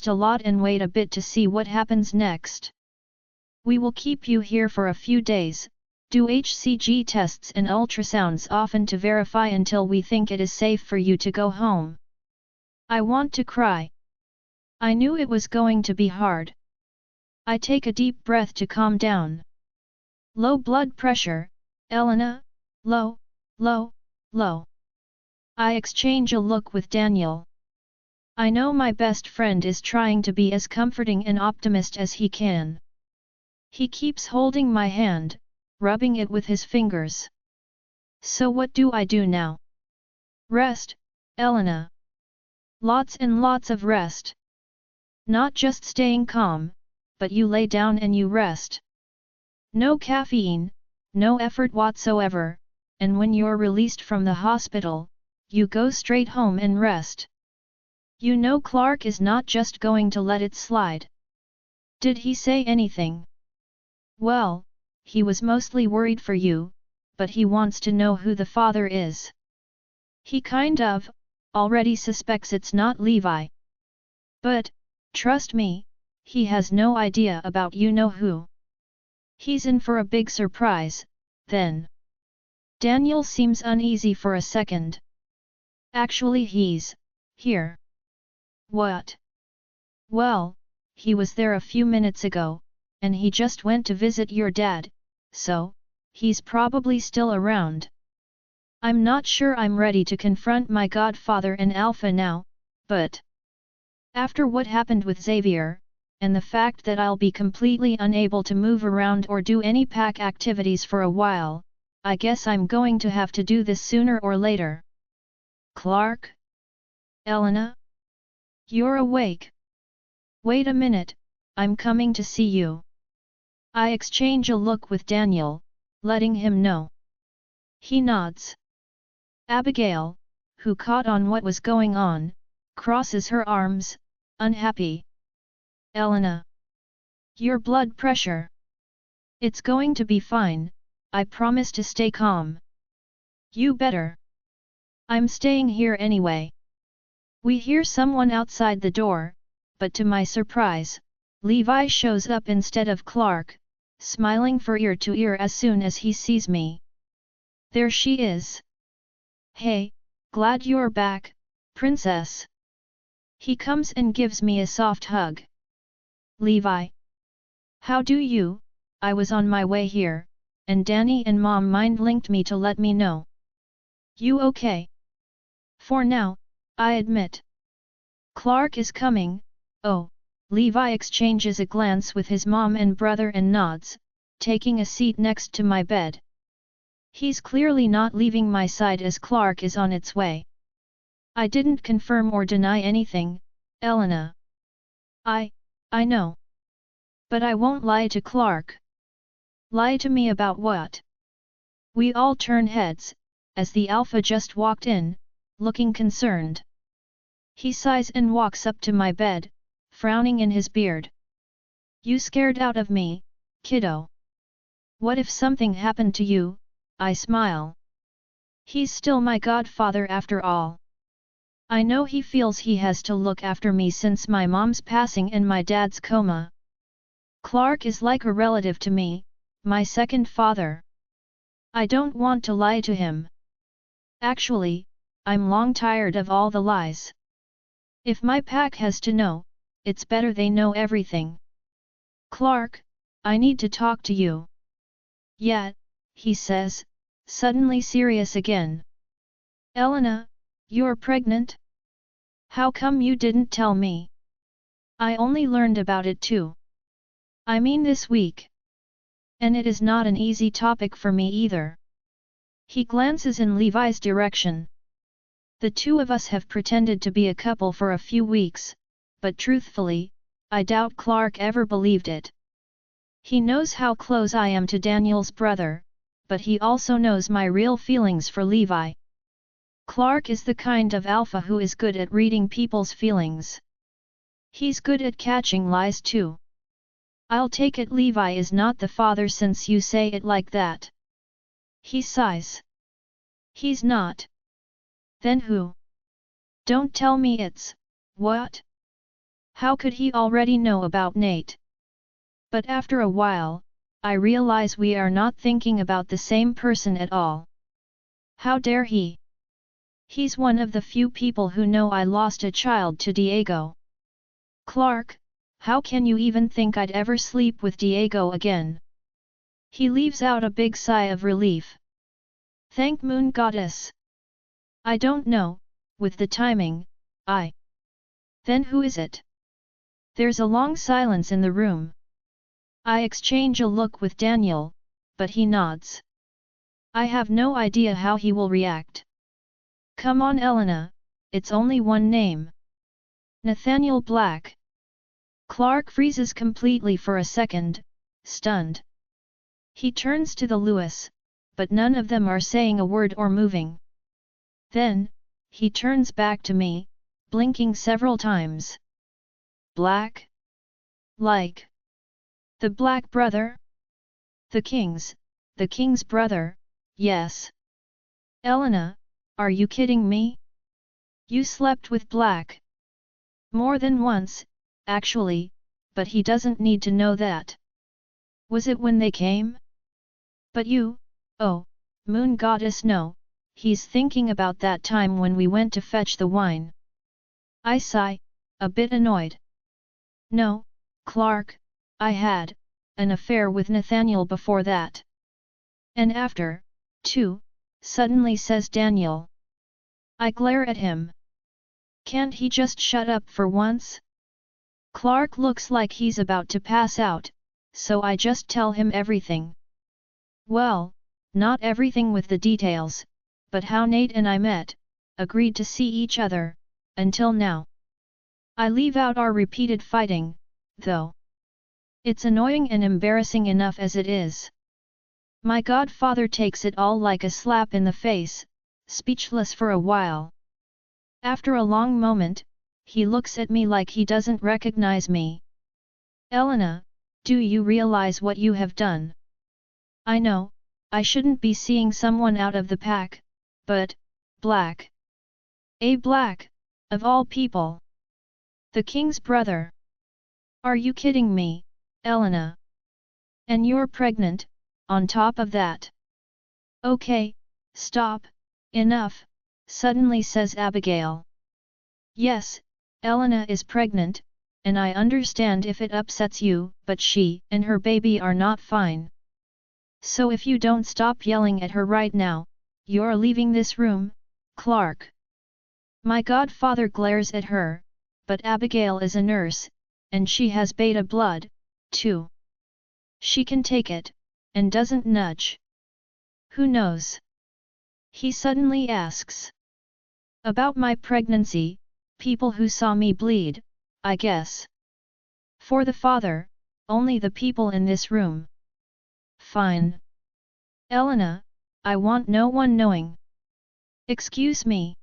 a lot and wait a bit to see what happens next. We will keep you here for a few days, Do HCG tests and ultrasounds often to verify until we think it is safe for you to go home. I want to cry. I knew it was going to be hard. I take a deep breath to calm down. Low blood pressure, Elena, low, low, low. I exchange a look with Daniel. I know my best friend is trying to be as comforting and optimist as he can. He keeps holding my hand, rubbing it with his fingers. So what do I do now? Rest, Elena. Lots and lots of rest. Not just staying calm, but you lay down and you rest. No caffeine, no effort whatsoever, and when you're released from the hospital, you go straight home and rest. You know Clark is not just going to let it slide. Did he say anything? Well, he was mostly worried for you, but he wants to know who the father is. He kind of, already suspects it's not Levi. But, trust me, he has no idea about you-know-who. He's in for a big surprise, then. Daniel seems uneasy for a second. Actually he's here. What? Well, he was there a few minutes ago, and he just went to visit your dad, so, he's probably still around. I'm not sure I'm ready to confront my godfather and Alpha now, but after what happened with Xavier, and the fact that I'll be completely unable to move around or do any pack activities for a while, I guess I'm going to have to do this sooner or later. Clark? Elena? You're awake. Wait a minute, I'm coming to see you. I exchange a look with Daniel, letting him know. He nods. Abigail, who caught on what was going on, crosses her arms, unhappy. Elena. Your blood pressure. It's going to be fine, I promise to stay calm. You better. I'm staying here anyway. We hear someone outside the door, but to my surprise, Levi shows up instead of Clark, smiling from ear to ear as soon as he sees me. There she is. Hey, glad you're back, princess. He comes and gives me a soft hug. Levi. How do you? I was on my way here, and Danny and Mom mind-linked me to let me know. You okay? For now, I admit. Clark is coming, oh, Levi exchanges a glance with his mom and brother and nods, taking a seat next to my bed. He's clearly not leaving my side as Clark is on its way. I didn't confirm or deny anything, Elena. I know. But I won't lie to Clark. Lie to me about what? We all turn heads, as the Alpha just walked in, looking concerned. He sighs and walks up to my bed, frowning in his beard. You scared out of me, kiddo. What if something happened to you? I smile. He's still my godfather after all. I know he feels he has to look after me since my mom's passing and my dad's coma. Clark is like a relative to me, my second father. I don't want to lie to him. Actually, I'm long tired of all the lies. If my pack has to know, it's better they know everything. Clark, I need to talk to you. Yeah, he says, suddenly serious again. Elena, you're pregnant? How come you didn't tell me? I only learned about it too. I mean this week. And it is not an easy topic for me either. He glances in Levi's direction. The two of us have pretended to be a couple for a few weeks, but truthfully, I doubt Clark ever believed it. He knows how close I am to Daniel's brother, but he also knows my real feelings for Levi. Clark is the kind of alpha who is good at reading people's feelings. He's good at catching lies too. I'll take it Levi is not the father since you say it like that. He sighs. He's not. Then who? Don't tell me it's, what? How could he already know about Nate? But after a while, I realize we are not thinking about the same person at all. How dare he? He's one of the few people who know I lost a child to Diego. Clark, how can you even think I'd ever sleep with Diego again? He leaves out a big sigh of relief. Thank Moon Goddess. I don't know, with the timing, Then who is it? There's a long silence in the room. I exchange a look with Daniel, but he nods. I have no idea how he will react. Come on Elena, it's only one name. Nathaniel Black. Clark freezes completely for a second, stunned. He turns to the Lewis, but none of them are saying a word or moving. Then, he turns back to me, blinking several times. Black? Like the Black brother? The King's brother, yes. Elena, are you kidding me? You slept with Black. More than once, actually, but he doesn't need to know that. Was it when they came? But you, oh, Moon Goddess no, he's thinking about that time when we went to fetch the wine. I sigh, a bit annoyed. No, Clark, I had an affair with Nathaniel before that. And after, too, suddenly says Daniel. I glare at him. Can't he just shut up for once? Clark looks like he's about to pass out, so I just tell him everything. Well, not everything with the details, but how Nate and I met, agreed to see each other, until now. I leave out our repeated fighting, though. It's annoying and embarrassing enough as it is. My godfather takes it all like a slap in the face, speechless for a while. After a long moment, he looks at me like he doesn't recognize me. Elena, do you realize what you have done? I know, I shouldn't be seeing someone out of the pack, but, Black. A Black, of all people. The King's brother. Are you kidding me, Elena? And you're pregnant, on top of that. Okay, stop, enough, suddenly says Abigail. Yes, Elena is pregnant, and I understand if it upsets you, but she and her baby are not fine. So if you don't stop yelling at her right now, you're leaving this room, Clark. My godfather glares at her, but Abigail is a nurse, and she has beta blood, too. She can take it, and doesn't nudge. Who knows? He suddenly asks. About my pregnancy, people who saw me bleed, I guess. For the father, only the people in this room. Fine. Elena, I want no one knowing. Excuse me.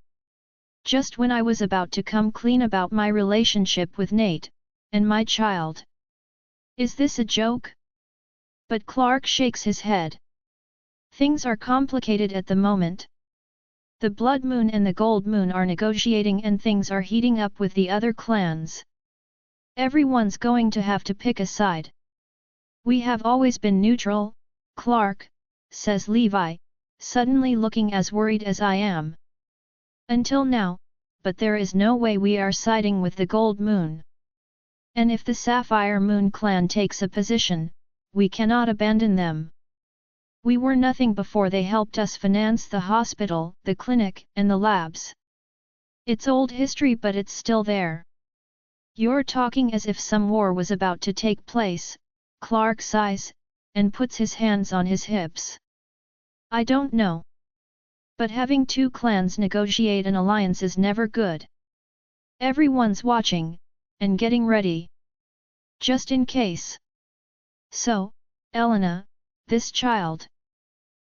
Just when I was about to come clean about my relationship with Nate, and my child. Is this a joke? But Clark shakes his head. Things are complicated at the moment. The Blood Moon and the Gold Moon are negotiating and things are heating up with the other clans. Everyone's going to have to pick a side. We have always been neutral, Clark, says Levi, suddenly looking as worried as I am. Until now, but there is no way we are siding with the Gold Moon. And if the Sapphire Moon clan takes a position, we cannot abandon them. We were nothing before they helped us finance the hospital, the clinic, and the labs. It's old history but it's still there. You're talking as if some war was about to take place, Clark sighs, and puts his hands on his hips. I don't know. But having two clans negotiate an alliance is never good. Everyone's watching, and getting ready. Just in case. So, Elena, this child.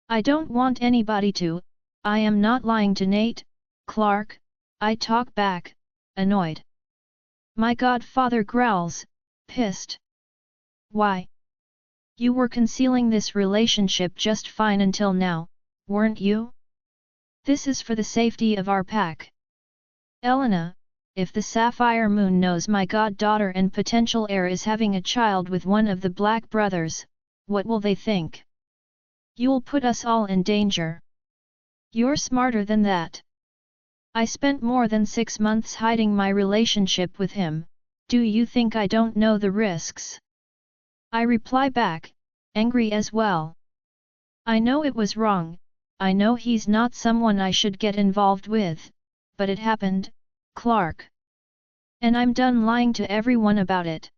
I don't want anybody to, I am not lying to Nate, Clark, I talk back, annoyed. My godfather growls, pissed. Why? You were concealing this relationship just fine until now, weren't you? This is for the safety of our pack. Elena, if the Sapphire Moon knows my goddaughter and potential heir is having a child with one of the Black brothers, what will they think? You'll put us all in danger. You're smarter than that. I spent more than 6 months hiding my relationship with him, do you think I don't know the risks? I reply back, angry as well. I know it was wrong, I know he's not someone I should get involved with, but it happened, Clark. And I'm done lying to everyone about it.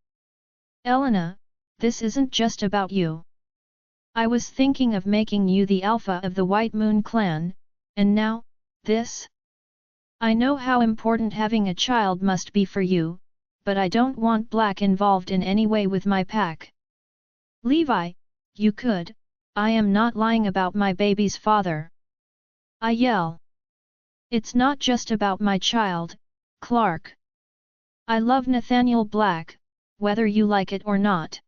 Elena, this isn't just about you. I was thinking of making you the alpha of the White Moon clan, and now, this? I know how important having a child must be for you, but I don't want Black involved in any way with my pack. Levi, you could, I am not lying about my baby's father. I yell. It's not just about my child, Clark. I love Nathaniel Black, whether you like it or not.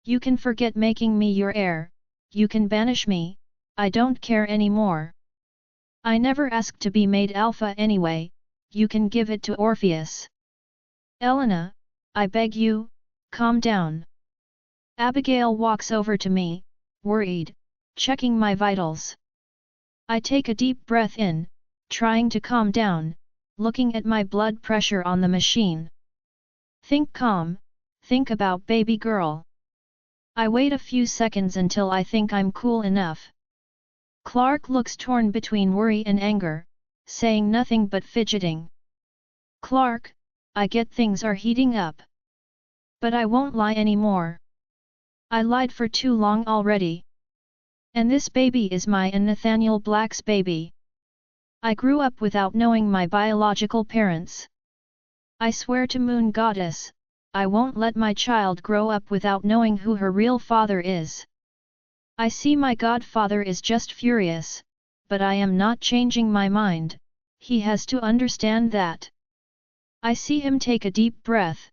You can forget making me your heir, you can banish me, I don't care anymore. I never asked to be made alpha anyway, you can give it to Orpheus. Elena, I beg you, calm down. Abigail walks over to me, worried, checking my vitals. I take a deep breath in, trying to calm down, looking at my blood pressure on the machine. Think calm, think about baby girl. I wait a few seconds until I think I'm cool enough. Clark looks torn between worry and anger, saying nothing but fidgeting. Clark, I get things are heating up. But I won't lie anymore. I lied for too long already. And this baby is my and Nathaniel Black's baby. I grew up without knowing my biological parents. I swear to Moon Goddess, I won't let my child grow up without knowing who her real father is. I see my godfather is just furious, but I am not changing my mind, he has to understand that. I see him take a deep breath.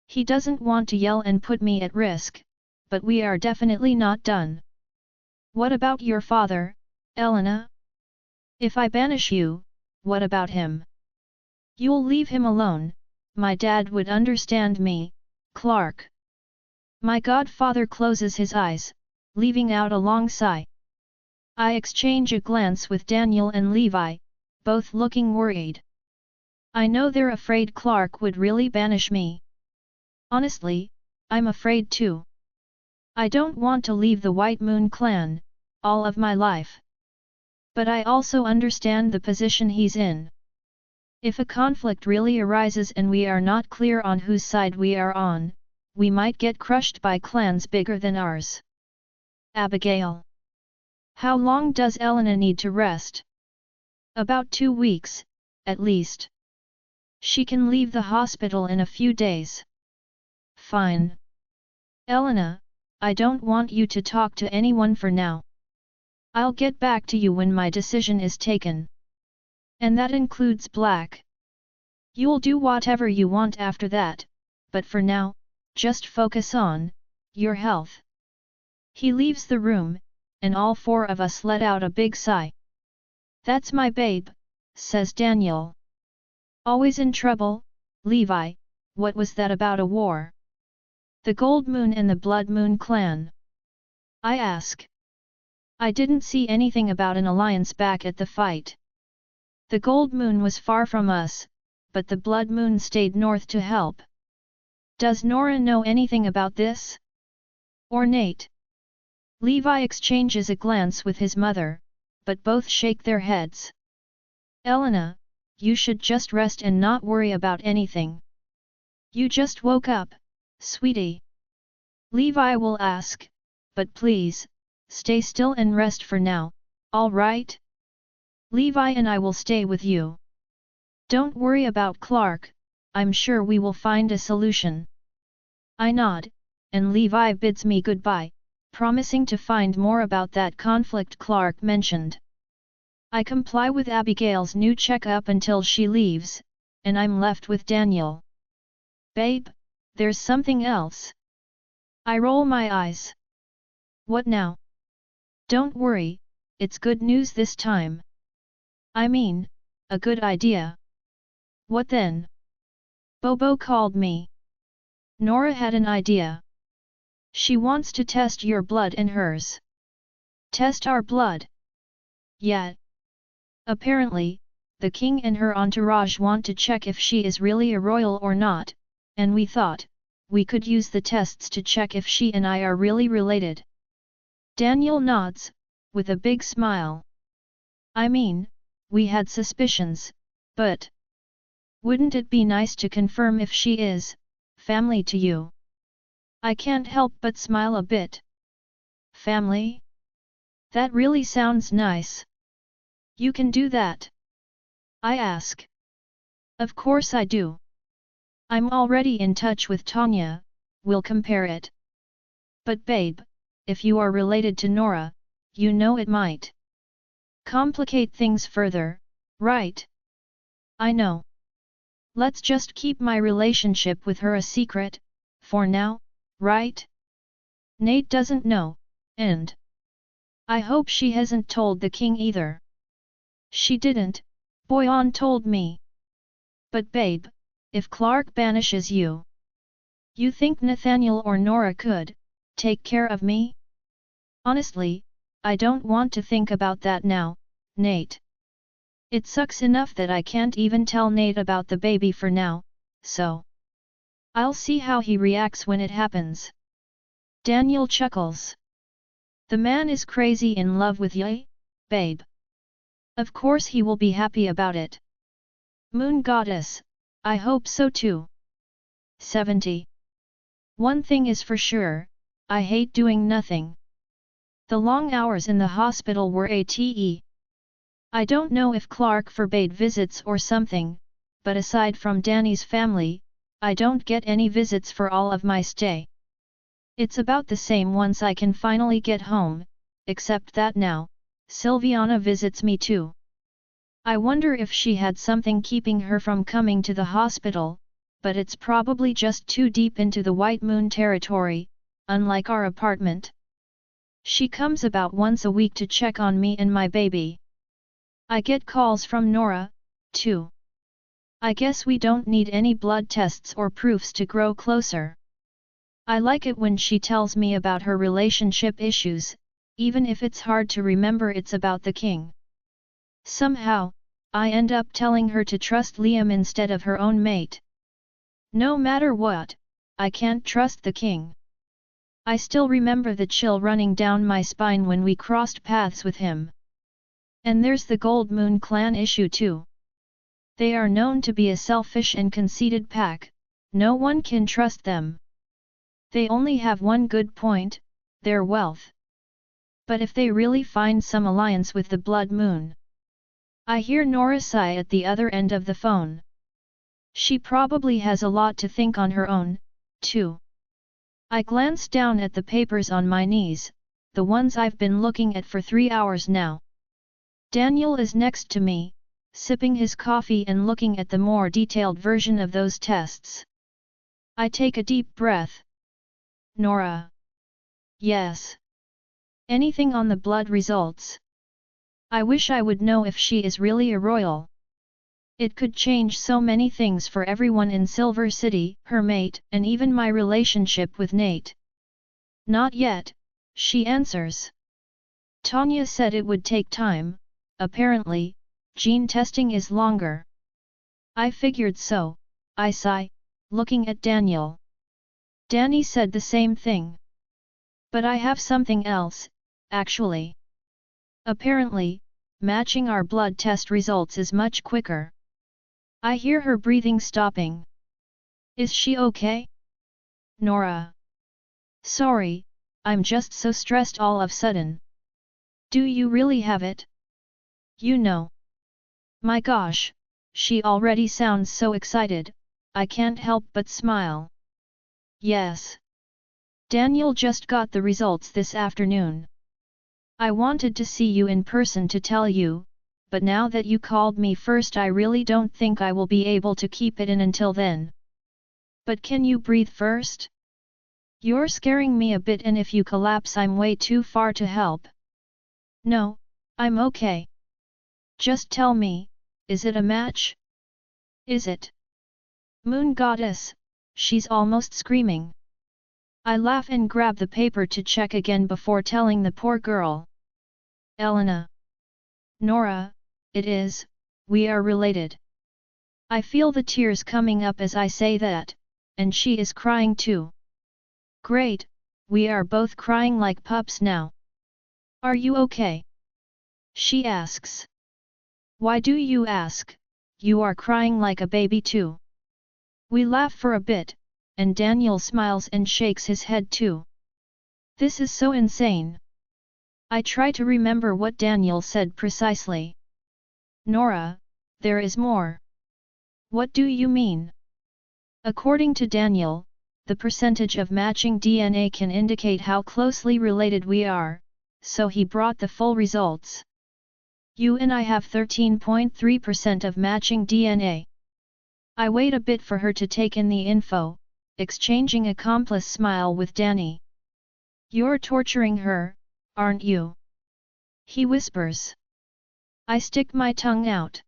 He doesn't want to yell and put me at risk, but we are definitely not done. What about your father, Elena? If I banish you, what about him? You'll leave him alone, my dad would understand me, Clark. My godfather closes his eyes, leaving out a long sigh. I exchange a glance with Daniel and Levi, both looking worried. I know they're afraid Clark would really banish me. Honestly, I'm afraid too. I don't want to leave the White Moon clan, all of my life. But I also understand the position he's in. If a conflict really arises and we are not clear on whose side we are on, we might get crushed by clans bigger than ours. Abigail. How long does Elena need to rest? About 2 weeks, at least. She can leave the hospital in a few days. Fine. Elena, I don't want you to talk to anyone for now. I'll get back to you when my decision is taken. And that includes Black. You'll do whatever you want after that, but for now, just focus on your health. He leaves the room, and all 4 of us let out a big sigh. That's my babe, says Daniel. Always in trouble, Levi, what was that about a war? The Gold Moon and the Blood Moon clan? I ask. I didn't see anything about an alliance back at the fight. The Gold Moon was far from us, but the Blood Moon stayed north to help. Does Nora know anything about this? Or Nate? Levi exchanges a glance with his mother, but both shake their heads. Elena, you should just rest and not worry about anything. You just woke up, sweetie. Levi will ask, but please, stay still and rest for now, all right? Levi and I will stay with you. Don't worry about Clark, I'm sure we will find a solution. I nod, and Levi bids me goodbye, promising to find more about that conflict Clark mentioned. I comply with Abigail's new checkup until she leaves, and I'm left with Daniel. Babe, there's something else. I roll my eyes. What now? Don't worry, it's good news this time. I mean, a good idea. What then? Bobo called me. Nora had an idea. She wants to test your blood and hers. Test our blood? Yeah. Apparently, the king and her entourage want to check if she is really a royal or not, and we thought, we could use the tests to check if she and I are really related. Daniel nods, with a big smile. I mean, we had suspicions, but wouldn't it be nice to confirm if she is family to you? I can't help but smile a bit. Family? That really sounds nice. You can do that? I ask. Of course I do. I'm already in touch with Tanya, we'll compare it. But babe, if you are related to Nora, you know it might complicate things further, right? I know. Let's just keep my relationship with her a secret, for now, right? Nate doesn't know, and I hope she hasn't told the king either. She didn't, Boyan told me. But babe, if Clark banishes you, you think Nathaniel or Nora could take care of me? Honestly, I don't want to think about that now, Nate. It sucks enough that I can't even tell Nate about the baby for now, so I'll see how he reacts when it happens. Daniel chuckles. The man is crazy in love with Ye, babe. Of course he will be happy about it. Moon Goddess, I hope so too. 70. One thing is for sure, I hate doing nothing. The long hours in the hospital were ate. I don't know if Clark forbade visits or something, but aside from Danny's family, I don't get any visits for all of my stay. It's about the same once I can finally get home, except that now, Sylviana visits me too. I wonder if she had something keeping her from coming to the hospital, but it's probably just too deep into the White Moon territory, unlike our apartment. She comes about once a week to check on me and my baby. I get calls from Nora, too. I guess we don't need any blood tests or proofs to grow closer. I like it when she tells me about her relationship issues, even if it's hard to remember it's about the king. Somehow, I end up telling her to trust Liam instead of her own mate. No matter what, I can't trust the king. I still remember the chill running down my spine when we crossed paths with him. And there's the Gold Moon clan issue too. They are known to be a selfish and conceited pack, no one can trust them. They only have one good point, their wealth. But if they really find some alliance with the Blood Moon... I hear Nora sigh at the other end of the phone. She probably has a lot to think on her own, too. I glance down at the papers on my knees, the ones I've been looking at for 3 hours now. Daniel is next to me, sipping his coffee and looking at the more detailed version of those tests. I take a deep breath. Nora. Yes. Anything on the blood results? I wish I would know if she is really a royal. It could change so many things for everyone in Silver City, her mate, and even my relationship with Nate. Not yet, she answers. Tanya said it would take time, apparently, gene testing is longer. I figured so, I sigh, looking at Daniel. Danny said the same thing. But I have something else, actually. Apparently, matching our blood test results is much quicker. I hear her breathing stopping. Is she okay? Nora. Sorry, I'm just so stressed all of a sudden. Do you really have it? You know. My gosh, she already sounds so excited, I can't help but smile. Yes. Daniel just got the results this afternoon. I wanted to see you in person to tell you, but now that you called me first I really don't think I will be able to keep it in until then. But can you breathe first? You're scaring me a bit, and if you collapse I'm way too far to help. No, I'm okay. Just tell me, is it a match? Is it? Moon Goddess, she's almost screaming. I laugh and grab the paper to check again before telling the poor girl. Elena. Nora, it is, we are related. I feel the tears coming up as I say that, and she is crying too. Great, we are both crying like pups now. Are you okay? She asks. Why do you ask? You are crying like a baby too. We laugh for a bit, and Daniel smiles and shakes his head too. This is so insane. I try to remember what Daniel said precisely. Nora, there is more. What do you mean? According to Daniel, the percentage of matching DNA can indicate how closely related we are, so he brought the full results. You and I have 13.3% of matching DNA. I wait a bit for her to take in the info, exchanging a complice smile with Danny. You're torturing her, aren't you? He whispers. I stick my tongue out.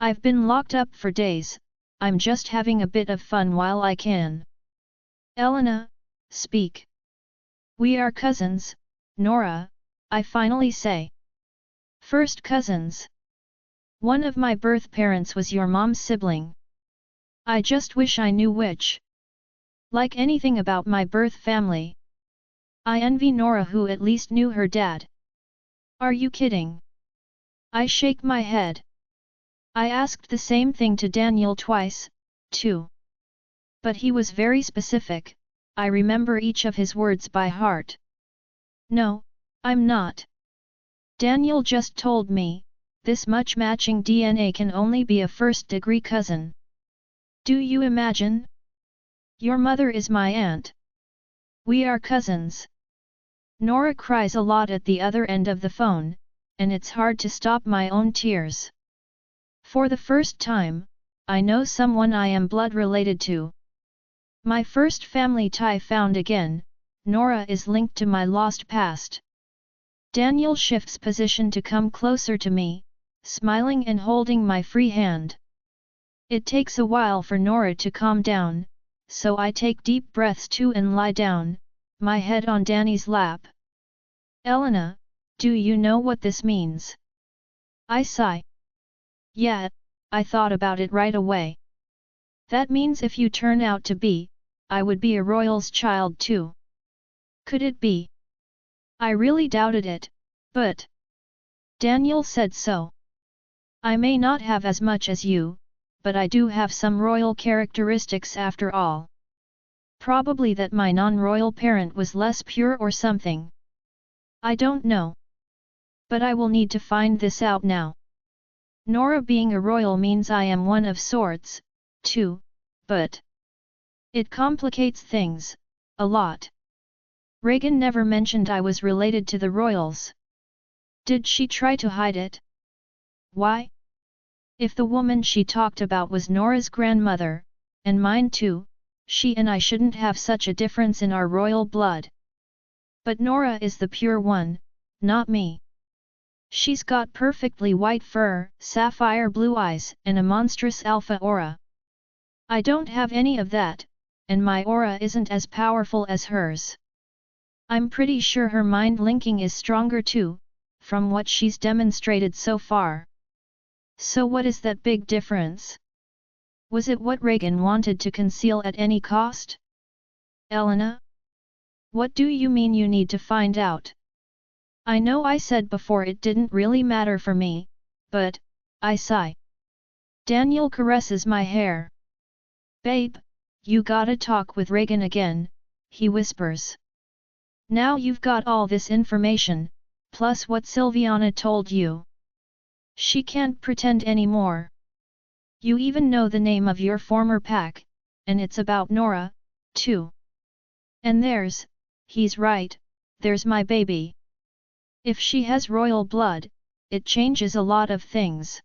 I've been locked up for days, I'm just having a bit of fun while I can. Elena, speak. We are cousins, Nora, I finally say. First cousins. One of my birth parents was your mom's sibling. I just wish I knew which. Like anything about my birth family. I envy Nora who at least knew her dad. Are you kidding? I shake my head. I asked the same thing to Daniel twice, too. But he was very specific, I remember each of his words by heart. No, I'm not. Daniel just told me, this much matching DNA can only be a first-degree cousin. Do you imagine? Your mother is my aunt. We are cousins. Nora cries a lot at the other end of the phone, and it's hard to stop my own tears. For the first time, I know someone I am blood related to. My first family tie found again, Nora is linked to my lost past. Daniel shifts position to come closer to me, smiling and holding my free hand. It takes a while for Nora to calm down, so I take deep breaths too and lie down, my head on Danny's lap. Elena, do you know what this means? I sigh. Yeah, I thought about it right away. That means if you turn out to be, I would be a royal's child too. Could it be? I really doubted it, but Daniel said so. I may not have as much as you, but I do have some royal characteristics after all. Probably that my non-royal parent was less pure or something. I don't know. But I will need to find this out now. Nora being a royal means I am one of sorts, too, but it complicates things, a lot. Reagan never mentioned I was related to the royals. Did she try to hide it? Why? If the woman she talked about was Nora's grandmother, and mine too, she and I shouldn't have such a difference in our royal blood. But Nora is the pure one, not me. She's got perfectly white fur, sapphire blue eyes, and a monstrous alpha aura. I don't have any of that, and my aura isn't as powerful as hers. I'm pretty sure her mind linking is stronger too, from what she's demonstrated so far. So what is that big difference? Was it what Reagan wanted to conceal at any cost? Elena? What do you mean you need to find out? I know I said before it didn't really matter for me, but, I sigh. Daniel caresses my hair. Babe, you gotta talk with Reagan again, he whispers. Now you've got all this information, plus what Silviana told you. She can't pretend anymore. You even know the name of your former pack, and it's about Nora, too. And he's right, there's my baby. If she has royal blood, it changes a lot of things.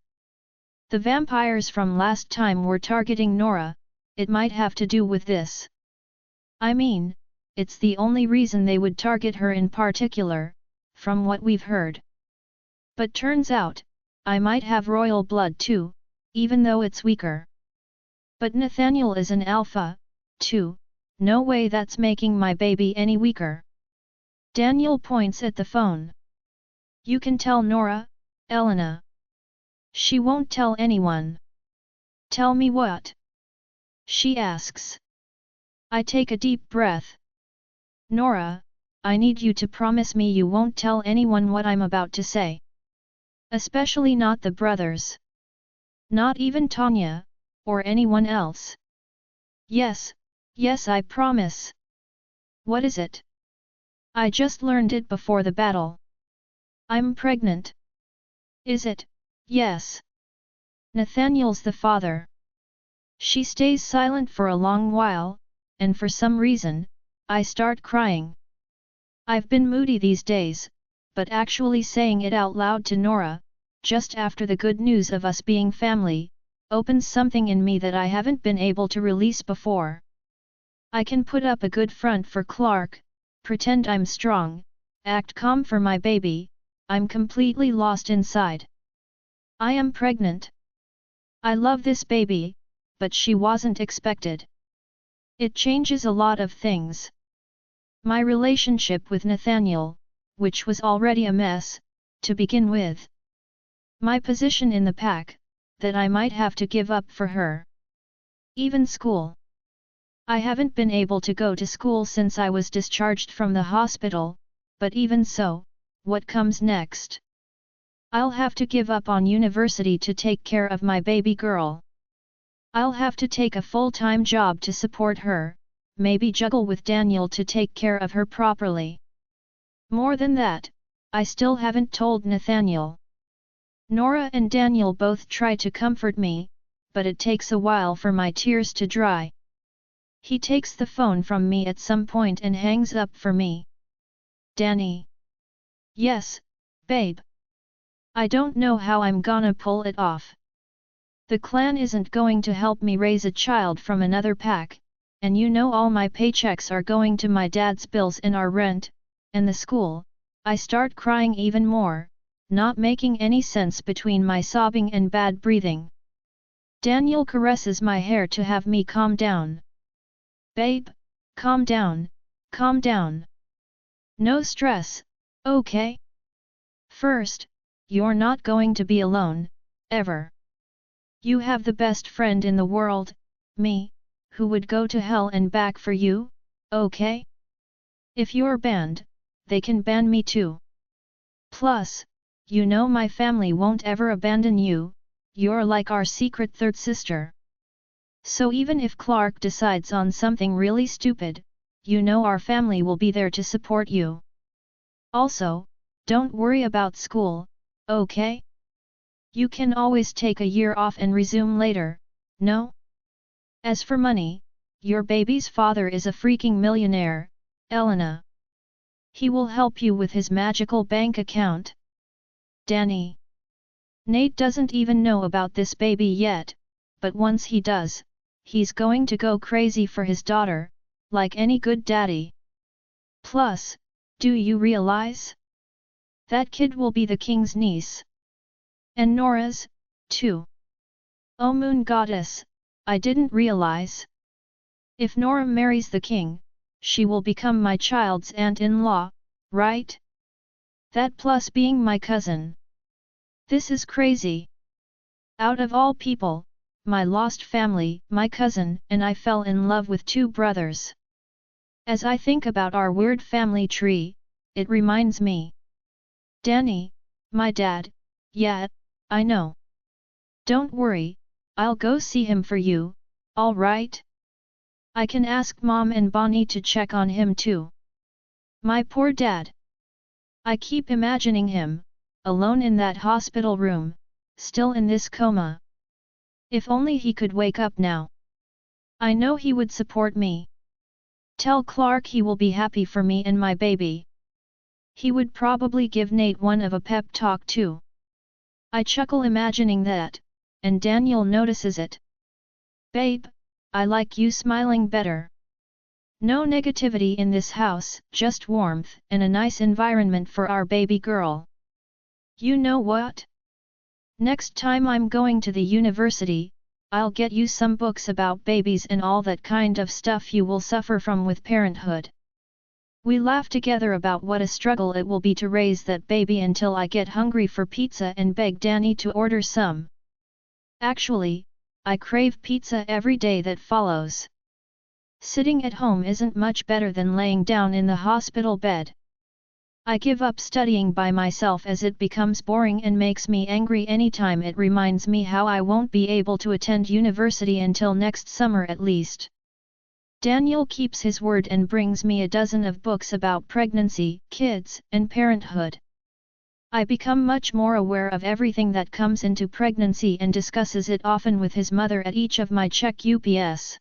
The vampires from last time were targeting Nora, it might have to do with this. I mean, it's the only reason they would target her in particular, from what we've heard. But turns out, I might have royal blood too, even though it's weaker. But Nathaniel is an alpha, too, no way that's making my baby any weaker. Daniel points at the phone. You can tell Nora, Elena. She won't tell anyone. Tell me what? She asks. I take a deep breath. Nora, I need you to promise me you won't tell anyone what I'm about to say. Especially not the brothers. Not even Tanya, or anyone else. Yes, yes, I promise. What is it? I just learned it before the battle. I'm pregnant. Is it? Yes. Nathaniel's the father. She stays silent for a long while, and for some reason, I start crying. I've been moody these days, but actually saying it out loud to Nora, just after the good news of us being family, opens something in me that I haven't been able to release before. I can put up a good front for Clark, pretend I'm strong, act calm for my baby, I'm completely lost inside. I am pregnant. I love this baby, but she wasn't expected. It changes a lot of things. My relationship with Nathaniel, which was already a mess, to begin with. My position in the pack, that I might have to give up for her. Even school. I haven't been able to go to school since I was discharged from the hospital, but even so, what comes next? I'll have to give up on university to take care of my baby girl. I'll have to take a full-time job to support her, maybe juggle with Daniel to take care of her properly. More than that, I still haven't told Nathaniel. Nora and Daniel both try to comfort me, but it takes a while for my tears to dry. He takes the phone from me at some point and hangs up for me. Danny. Yes, babe. I don't know how I'm gonna pull it off. The clan isn't going to help me raise a child from another pack, and you know all my paychecks are going to my dad's bills and our rent, and the school. I start crying even more, not making any sense between my sobbing and bad breathing. Daniel caresses my hair to have me calm down. Babe, calm down, calm down. No stress, okay? First, you're not going to be alone, ever. You have the best friend in the world, me, who would go to hell and back for you, okay? If you're banned, they can ban me too. Plus, you know my family won't ever abandon you, you're like our secret third sister. So even if Clark decides on something really stupid, you know our family will be there to support you. Also, don't worry about school, okay? You can always take a year off and resume later, no? As for money, your baby's father is a freaking millionaire, Elena. He will help you with his magical bank account. Danny. Nate doesn't even know about this baby yet, but once he does, he's going to go crazy for his daughter, like any good daddy. Plus, do you realize? That kid will be the king's niece. And Nora's, too. Oh moon goddess, I didn't realize. If Nora marries the king, she will become my child's aunt-in-law, right? That plus being my cousin. This is crazy. Out of all people, my lost family, my cousin, and I fell in love with two brothers. As I think about our weird family tree, it reminds me. Danny, my dad, yeah, I know. Don't worry, I'll go see him for you, all right? I can ask Mom and Bonnie to check on him too. My poor dad. I keep imagining him, alone in that hospital room, still in this coma. If only he could wake up now. I know he would support me. Tell Clark he will be happy for me and my baby. He would probably give Nate one of a pep talk too. I chuckle imagining that, and Daniel notices it. Babe, I like you smiling better. No negativity in this house, just warmth and a nice environment for our baby girl. You know what? Next time I'm going to the university, I'll get you some books about babies and all that kind of stuff you will suffer from with parenthood. We laugh together about what a struggle it will be to raise that baby until I get hungry for pizza and beg Danny to order some. Actually, I crave pizza every day that follows. Sitting at home isn't much better than laying down in the hospital bed. I give up studying by myself as it becomes boring and makes me angry anytime it reminds me how I won't be able to attend university until next summer at least. Daniel keeps his word and brings me a dozen of books about pregnancy, kids, and parenthood. I become much more aware of everything that comes into pregnancy and discusses it often with his mother at each of my check UPS.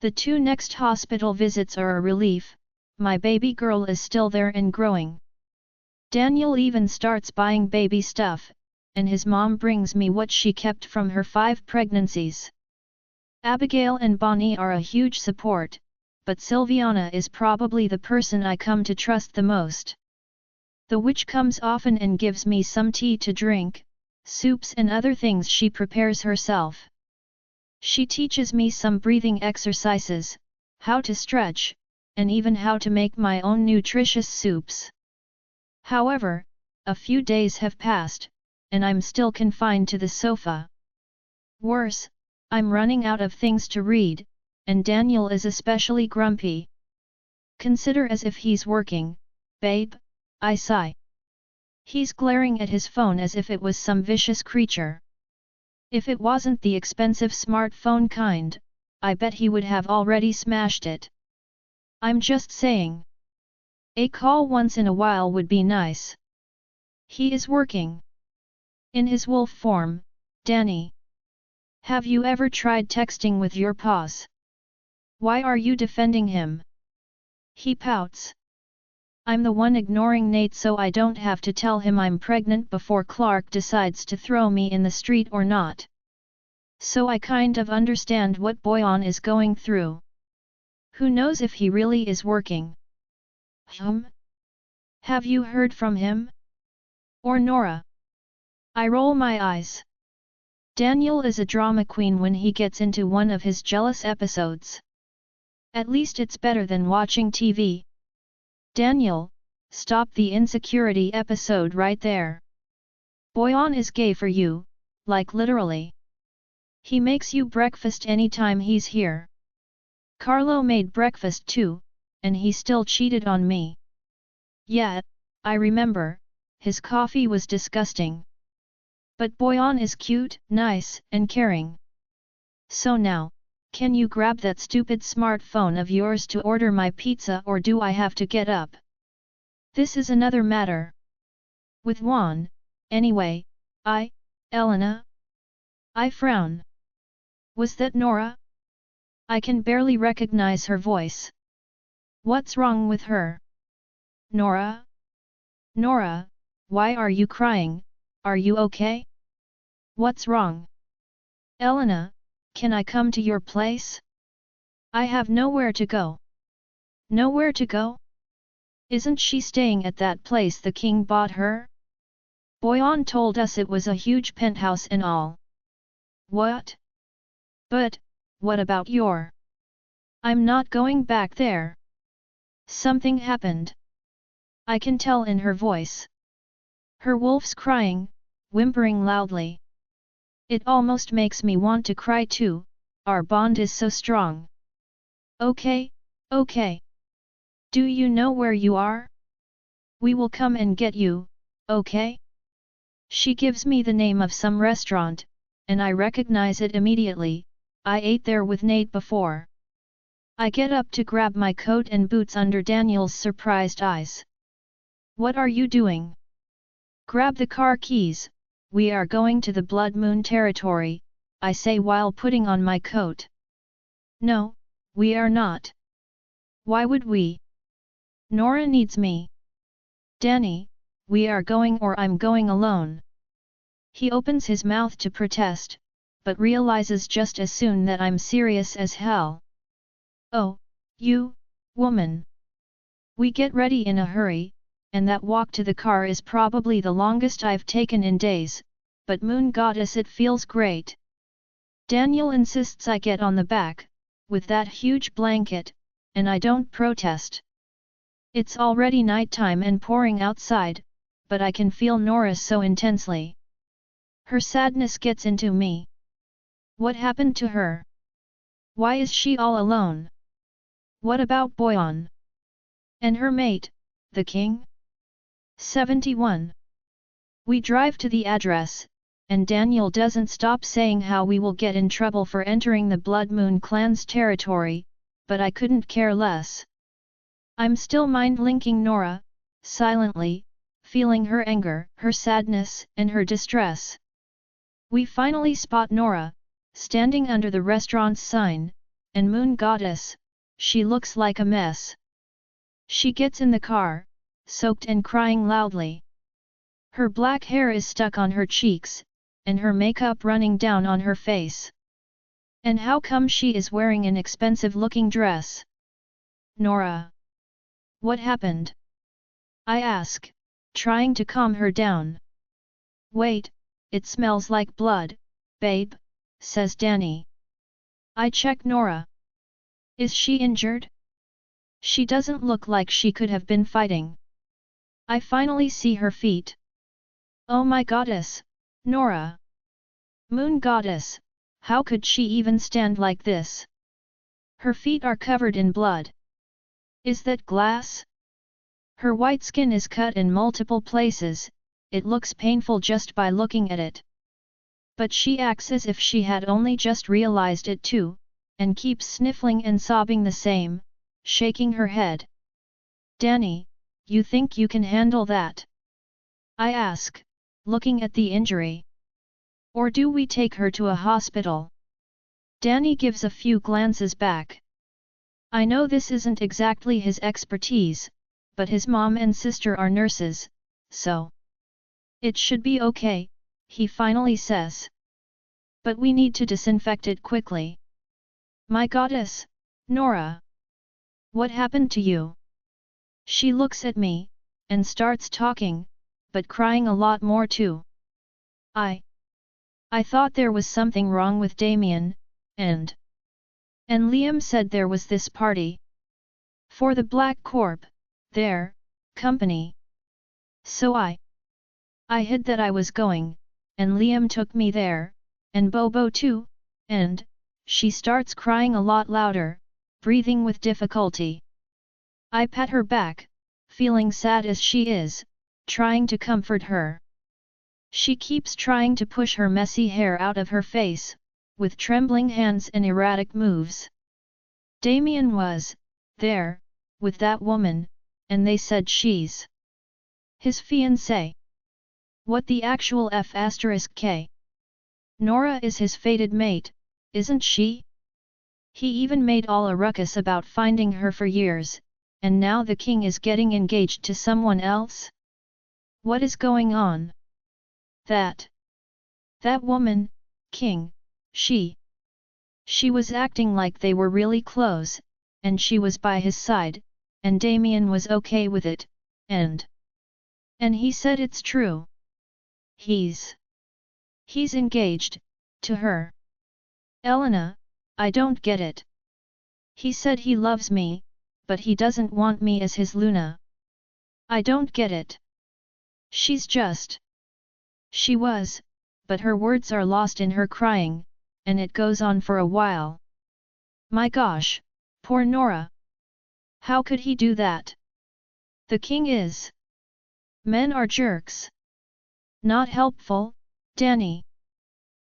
The 2 next hospital visits are a relief. My baby girl is still there and growing. Daniel even starts buying baby stuff, and his mom brings me what she kept from her 5 pregnancies. Abigail and Bonnie are a huge support, but Silviana is probably the person I come to trust the most. The witch comes often and gives me some tea to drink, soups and other things she prepares herself. She teaches me some breathing exercises, how to stretch, and even how to make my own nutritious soups. However, a few days have passed, and I'm still confined to the sofa. Worse, I'm running out of things to read, and Daniel is especially grumpy. Consider as if he's working, babe, I sigh. He's glaring at his phone as if it was some vicious creature. If it wasn't the expensive smartphone kind, I bet he would have already smashed it. I'm just saying. A call once in a while would be nice. He is working. In his wolf form, Danny. Have you ever tried texting with your paws? Why are you defending him? He pouts. I'm the one ignoring Nate so I don't have to tell him I'm pregnant before Clark decides to throw me in the street or not. So I kind of understand what Boyan is going through. Who knows if he really is working? Have you heard from him? Or Nora? I roll my eyes. Daniel is a drama queen when he gets into one of his jealous episodes. At least it's better than watching TV. Daniel, stop the insecurity episode right there. Boyan is gay for you, like literally. He makes you breakfast anytime he's here. Carlo made breakfast too, and he still cheated on me. Yeah, I remember, his coffee was disgusting. But Boyan is cute, nice, and caring. So now, can you grab that stupid smartphone of yours to order my pizza or do I have to get up? This is another matter. With Juan, anyway, Elena? I frown. Was that Nora? I can barely recognize her voice. What's wrong with her? Nora? Nora, why are you crying? Are you okay? What's wrong? Elena, can I come to your place? I have nowhere to go. Nowhere to go? Isn't she staying at that place the king bought her? Boyan told us it was a huge penthouse and all. What? But, what about your? I'm not going back there. Something happened. I can tell in her voice. Her wolf's crying, whimpering loudly. It almost makes me want to cry too, our bond is so strong. Okay, okay. Do you know where you are? We will come and get you, okay? She gives me the name of some restaurant, and I recognize it immediately. I ate there with Nate before. I get up to grab my coat and boots under Daniel's surprised eyes. What are you doing? Grab the car keys, we are going to the Blood Moon territory, I say while putting on my coat. No, we are not. Why would we? Nora needs me. Danny, we are going or I'm going alone. He opens his mouth to protest, but realizes just as soon that I'm serious as hell. Oh, you, woman. We get ready in a hurry, and that walk to the car is probably the longest I've taken in days, but Moon Goddess it feels great. Daniel insists I get on the back, with that huge blanket, and I don't protest. It's already nighttime and pouring outside, but I can feel Nora so intensely. Her sadness gets into me. What happened to her? Why is she all alone? What about Boyan? And her mate, the king? 71. We drive to the address, and Daniel doesn't stop saying how we will get in trouble for entering the Blood Moon clan's territory, but I couldn't care less. I'm still mind-linking Nora, silently, feeling her anger, her sadness, and her distress. We finally spot Nora, standing under the restaurant's sign, and Moon Goddess, she looks like a mess. She gets in the car, soaked and crying loudly. Her black hair is stuck on her cheeks, and her makeup running down on her face. And how come she is wearing an expensive-looking dress? Nora. What happened? I ask, trying to calm her down. Wait, it smells like blood, babe, says Danny. I check Nora. Is she injured? She doesn't look like she could have been fighting. I finally see her feet. Oh my goddess, Nora! Moon Goddess, how could she even stand like this? Her feet are covered in blood. Is that glass? Her white skin is cut in multiple places, it looks painful just by looking at it. But she acts as if she had only just realized it too, and keeps sniffling and sobbing the same, shaking her head. Danny, you think you can handle that? I ask, looking at the injury. Or do we take her to a hospital? Danny gives a few glances back. I know this isn't exactly his expertise, but his mom and sister are nurses, so it should be okay, he finally says. But we need to disinfect it quickly. My goddess, Nora! What happened to you? She looks at me, and starts talking, but crying a lot more too. I thought there was something wrong with Damien, and Liam said there was this party. For the Black Corp, their company. So I hid that I was going, and Liam took me there, and Bobo too, and she starts crying a lot louder, breathing with difficulty. I pat her back, feeling sad as she is, trying to comfort her. She keeps trying to push her messy hair out of her face, with trembling hands and erratic moves. Damien was there, with that woman, and they said she's his fiancée. What the actual F***K? Nora is his fated mate, isn't she? He even made all a ruckus about finding her for years, and now the king is getting engaged to someone else? What is going on? That woman, King, she was acting like they were really close, and she was by his side, and Damien was okay with it, and he said it's true. He's engaged to her. Elena, I don't get it. He said he loves me, but he doesn't want me as his Luna. I don't get it. She's just. She was, but her words are lost in her crying, and it goes on for a while. My gosh, poor Nora. How could he do that? The king is. Men are jerks. Not helpful, Danny.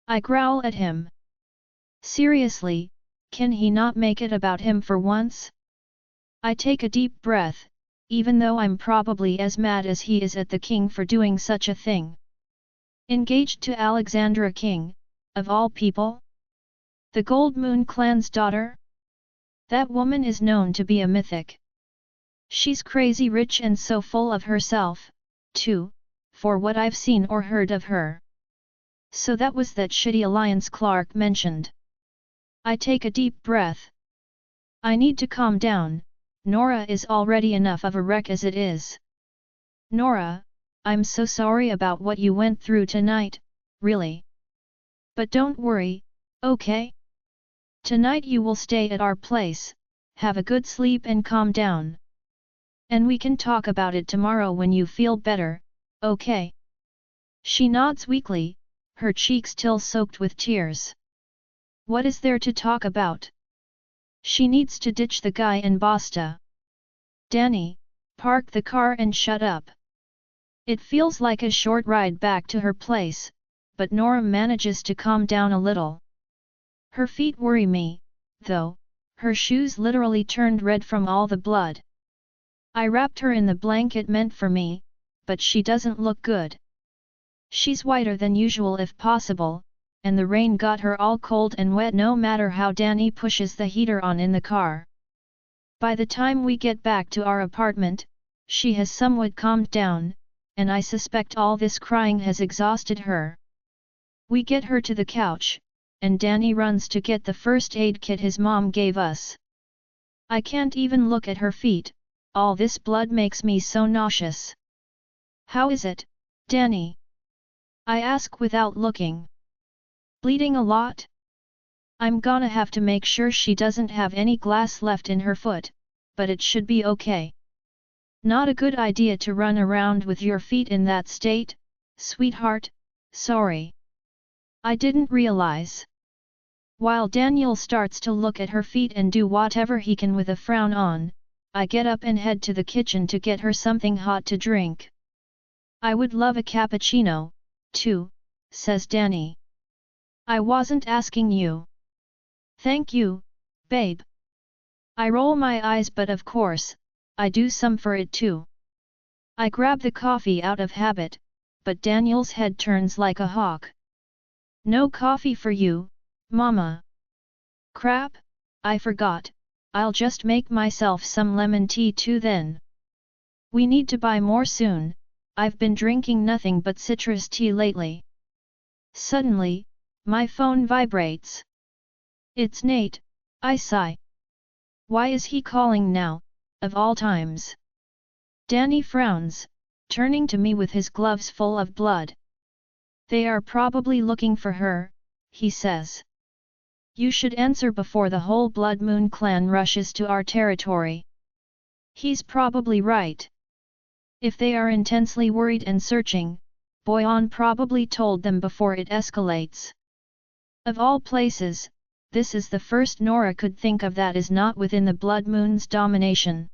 I growl at him. Seriously, can he not make it about him for once? I take a deep breath, even though I'm probably as mad as he is at the king for doing such a thing. Engaged to Alexandra King, of all people? The Gold Moon clan's daughter? That woman is known to be a mythic. She's crazy rich and so full of herself, too, for what I've seen or heard of her. So that was that shitty alliance Clark mentioned. I take a deep breath. I need to calm down, Nora is already enough of a wreck as it is. Nora, I'm so sorry about what you went through tonight, really. But don't worry, Okay? Tonight you will stay at our place, have a good sleep and calm down. And we can talk about it tomorrow when you feel better, okay? She nods weakly, her cheeks still soaked with tears. What is there to talk about? She needs to ditch the guy and basta. Danny, park the car and shut up. It feels like a short ride back to her place, but Nora manages to calm down a little. Her feet worry me, though, her shoes literally turned red from all the blood. I wrapped her in the blanket meant for me, but she doesn't look good. She's whiter than usual if possible, and the rain got her all cold and wet no matter how Danny pushes the heater on in the car. By the time we get back to our apartment, she has somewhat calmed down, and I suspect all this crying has exhausted her. We get her to the couch, and Danny runs to get the first aid kit his mom gave us. I can't even look at her feet, all this blood makes me so nauseous. How is it, Danny? I ask without looking. Bleeding a lot? I'm gonna have to make sure she doesn't have any glass left in her foot, but it should be okay. Not a good idea to run around with your feet in that state, sweetheart, sorry. I didn't realize. While Daniel starts to look at her feet and do whatever he can with a frown on, I get up and head to the kitchen to get her something hot to drink. I would love a cappuccino, too, says Danny. I wasn't asking you. Thank you, babe. I roll my eyes but of course, I do some for it too. I grab the coffee out of habit, but Daniel's head turns like a hawk. No coffee for you, Mama. Crap, I forgot, I'll just make myself some lemon tea too then. We need to buy more soon, I've been drinking nothing but citrus tea lately. Suddenly, my phone vibrates. It's Nate, I sigh. Why is he calling now, of all times? Danny frowns, turning to me with his gloves full of blood. They are probably looking for her, he says. You should answer before the whole Blood Moon clan rushes to our territory. He's probably right. If they are intensely worried and searching, Boyan probably told them before it escalates. Of all places, this is the first Nora could think of that is not within the Blood Moon's domination.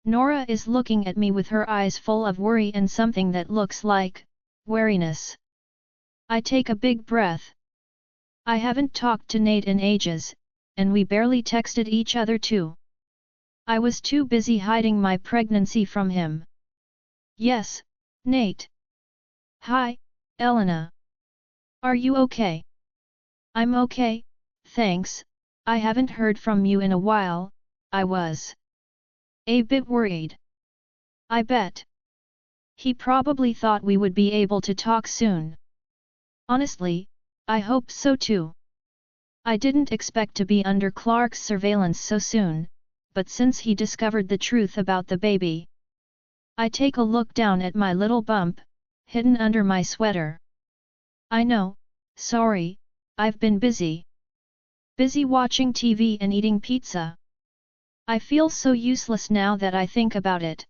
Nora is looking at me with her eyes full of worry and something that looks like wariness. I take a big breath. I haven't talked to Nate in ages, and we barely texted each other too. I was too busy hiding my pregnancy from him. Yes, Nate. Hi, Elena. Are you okay? I'm okay, thanks. I haven't heard from you in a while. I was a bit worried. I bet. He probably thought we would be able to talk soon. Honestly, I hope so too. I didn't expect to be under Clark's surveillance so soon, but since he discovered the truth about the baby. I take a look down at my little bump, hidden under my sweater. I know, sorry, I've been busy. Busy watching TV and eating pizza. I feel so useless now that I think about it.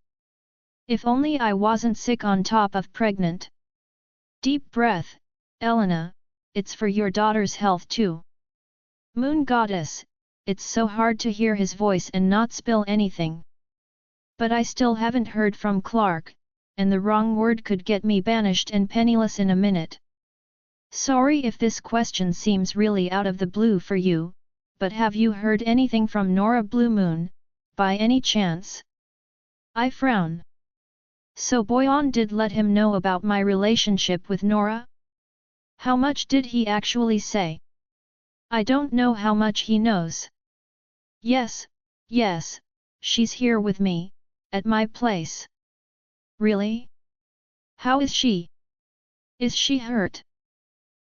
If only I wasn't sick on top of pregnant. Deep breath, Elena, it's for your daughter's health too. Moon Goddess, it's so hard to hear his voice and not spill anything. But I still haven't heard from Clark, and the wrong word could get me banished and penniless in a minute. Sorry if this question seems really out of the blue for you, but have you heard anything from Nora Blue Moon, by any chance? I frown. So Boyan did let him know about my relationship with Nora? How much did he actually say? I don't know how much he knows. Yes, she's here with me, at my place. Really? How is she? Is she hurt?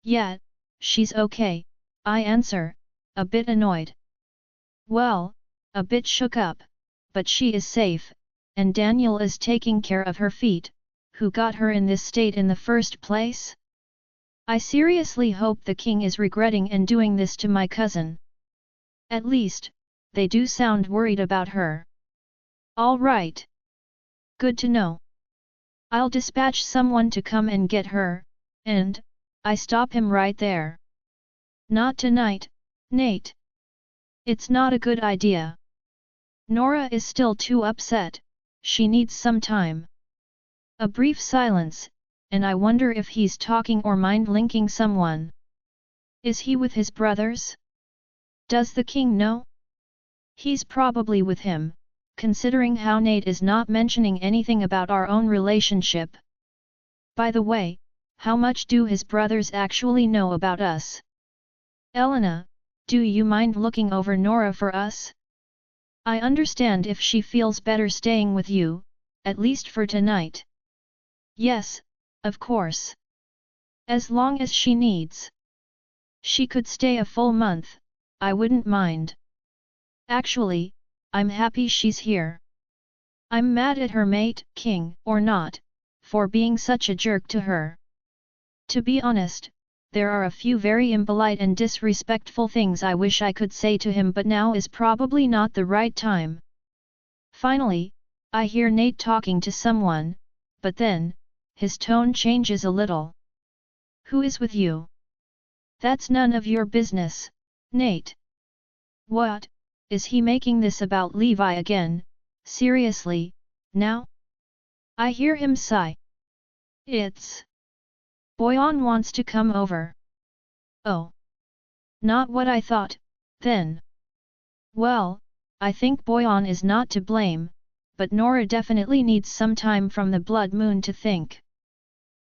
Yeah, she's okay, I answer, a bit annoyed. Well, a bit shook up, but she is safe, and Daniel is taking care of her feet. Who got her in this state in the first place? I seriously hope the king is regretting and doing this to my cousin. At least, they do sound worried about her. All right. Good to know. I'll dispatch someone to come and get her, and I stop him right there. Not tonight, Nate. It's not a good idea. Nora is still too upset, she needs some time. A brief silence, and I wonder if he's talking or mind-linking someone. Is he with his brothers? Does the king know? He's probably with him, considering how Nate is not mentioning anything about our own relationship. By the way, how much do his brothers actually know about us? Elena, do you mind looking over Nora for us? I understand if she feels better staying with you, at least for tonight. Yes, of course. As long as she needs. She could stay a full month, I wouldn't mind. Actually, I'm happy she's here. I'm mad at her mate, king or not, for being such a jerk to her. To be honest, there are a few very impolite and disrespectful things I wish I could say to him, but now is probably not the right time. Finally, I hear Nate talking to someone, but then, his tone changes a little. Who is with you? That's none of your business, Nate. What, is he making this about Levi again? Seriously, now? I hear him sigh. It's... Boyan wants to come over. Oh. Not what I thought, then. Well, I think Boyan is not to blame, but Nora definitely needs some time from the blood moon to think.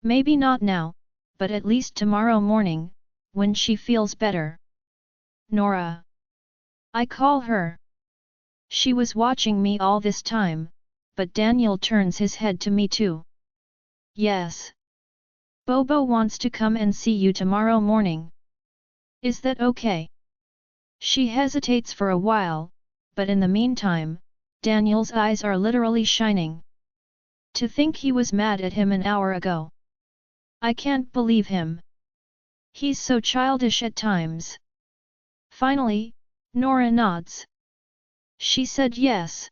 Maybe not now, but at least tomorrow morning, when she feels better. Nora. I call her. She was watching me all this time, but Daniel turns his head to me too. Yes. Bobo wants to come and see you tomorrow morning. Is that okay? She hesitates for a while, but in the meantime, Daniel's eyes are literally shining. To think he was mad at him an hour ago. I can't believe him. He's so childish at times. Finally, Nora nods. She said yes.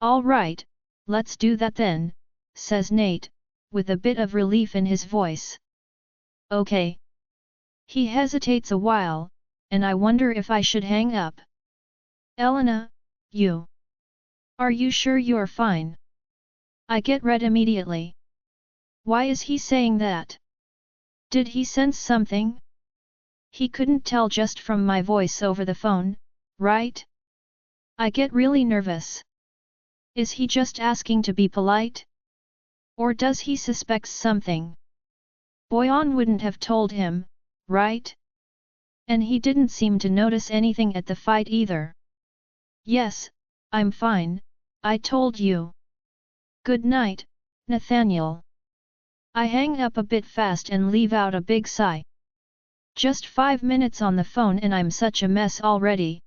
All right, let's do that then, says Nate, with a bit of relief in his voice. Okay. He hesitates a while, and I wonder if I should hang up. Elena, you. Are you sure you're fine? I get red immediately. Why is he saying that? Did he sense something? He couldn't tell just from my voice over the phone, right? I get really nervous. Is he just asking to be polite? Or does he suspect something? Boyan wouldn't have told him, right? And he didn't seem to notice anything at the fight either. Yes, I'm fine, I told you. Good night, Nathaniel. I hang up a bit fast and leave out a big sigh. Just 5 minutes on the phone and I'm such a mess already.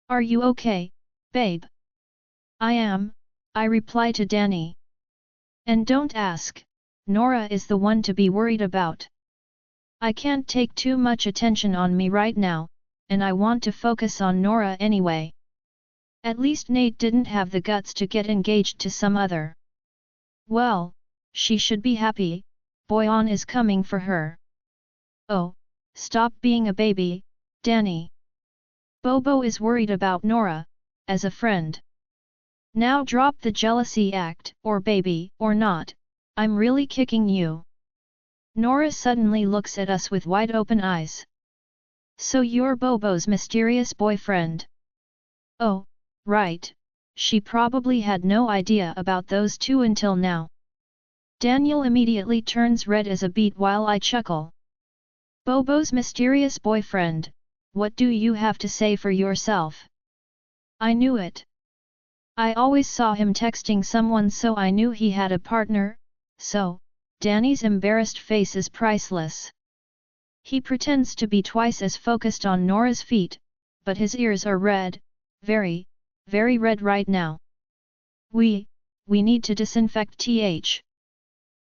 Are you okay, babe? I am, I reply to Danny. And don't ask, Nora is the one to be worried about. I can't take too much attention on me right now, and I want to focus on Nora anyway. At least Nate didn't have the guts to get engaged to some other. Well, she should be happy, Boyan is coming for her. Oh, stop being a baby, Danny. Bobo is worried about Nora, as a friend. Now drop the jealousy act, or baby, or not, I'm really kicking you. Nora suddenly looks at us with wide open eyes. So you're Bobo's mysterious boyfriend? Oh, right, she probably had no idea about those two until now. Daniel immediately turns red as a beet while I chuckle. Bobo's mysterious boyfriend, what do you have to say for yourself? I knew it. I always saw him texting someone, so I knew he had a partner, so, Danny's embarrassed face is priceless. He pretends to be twice as focused on Nora's feet, but his ears are red, very, very red right now. We need to disinfect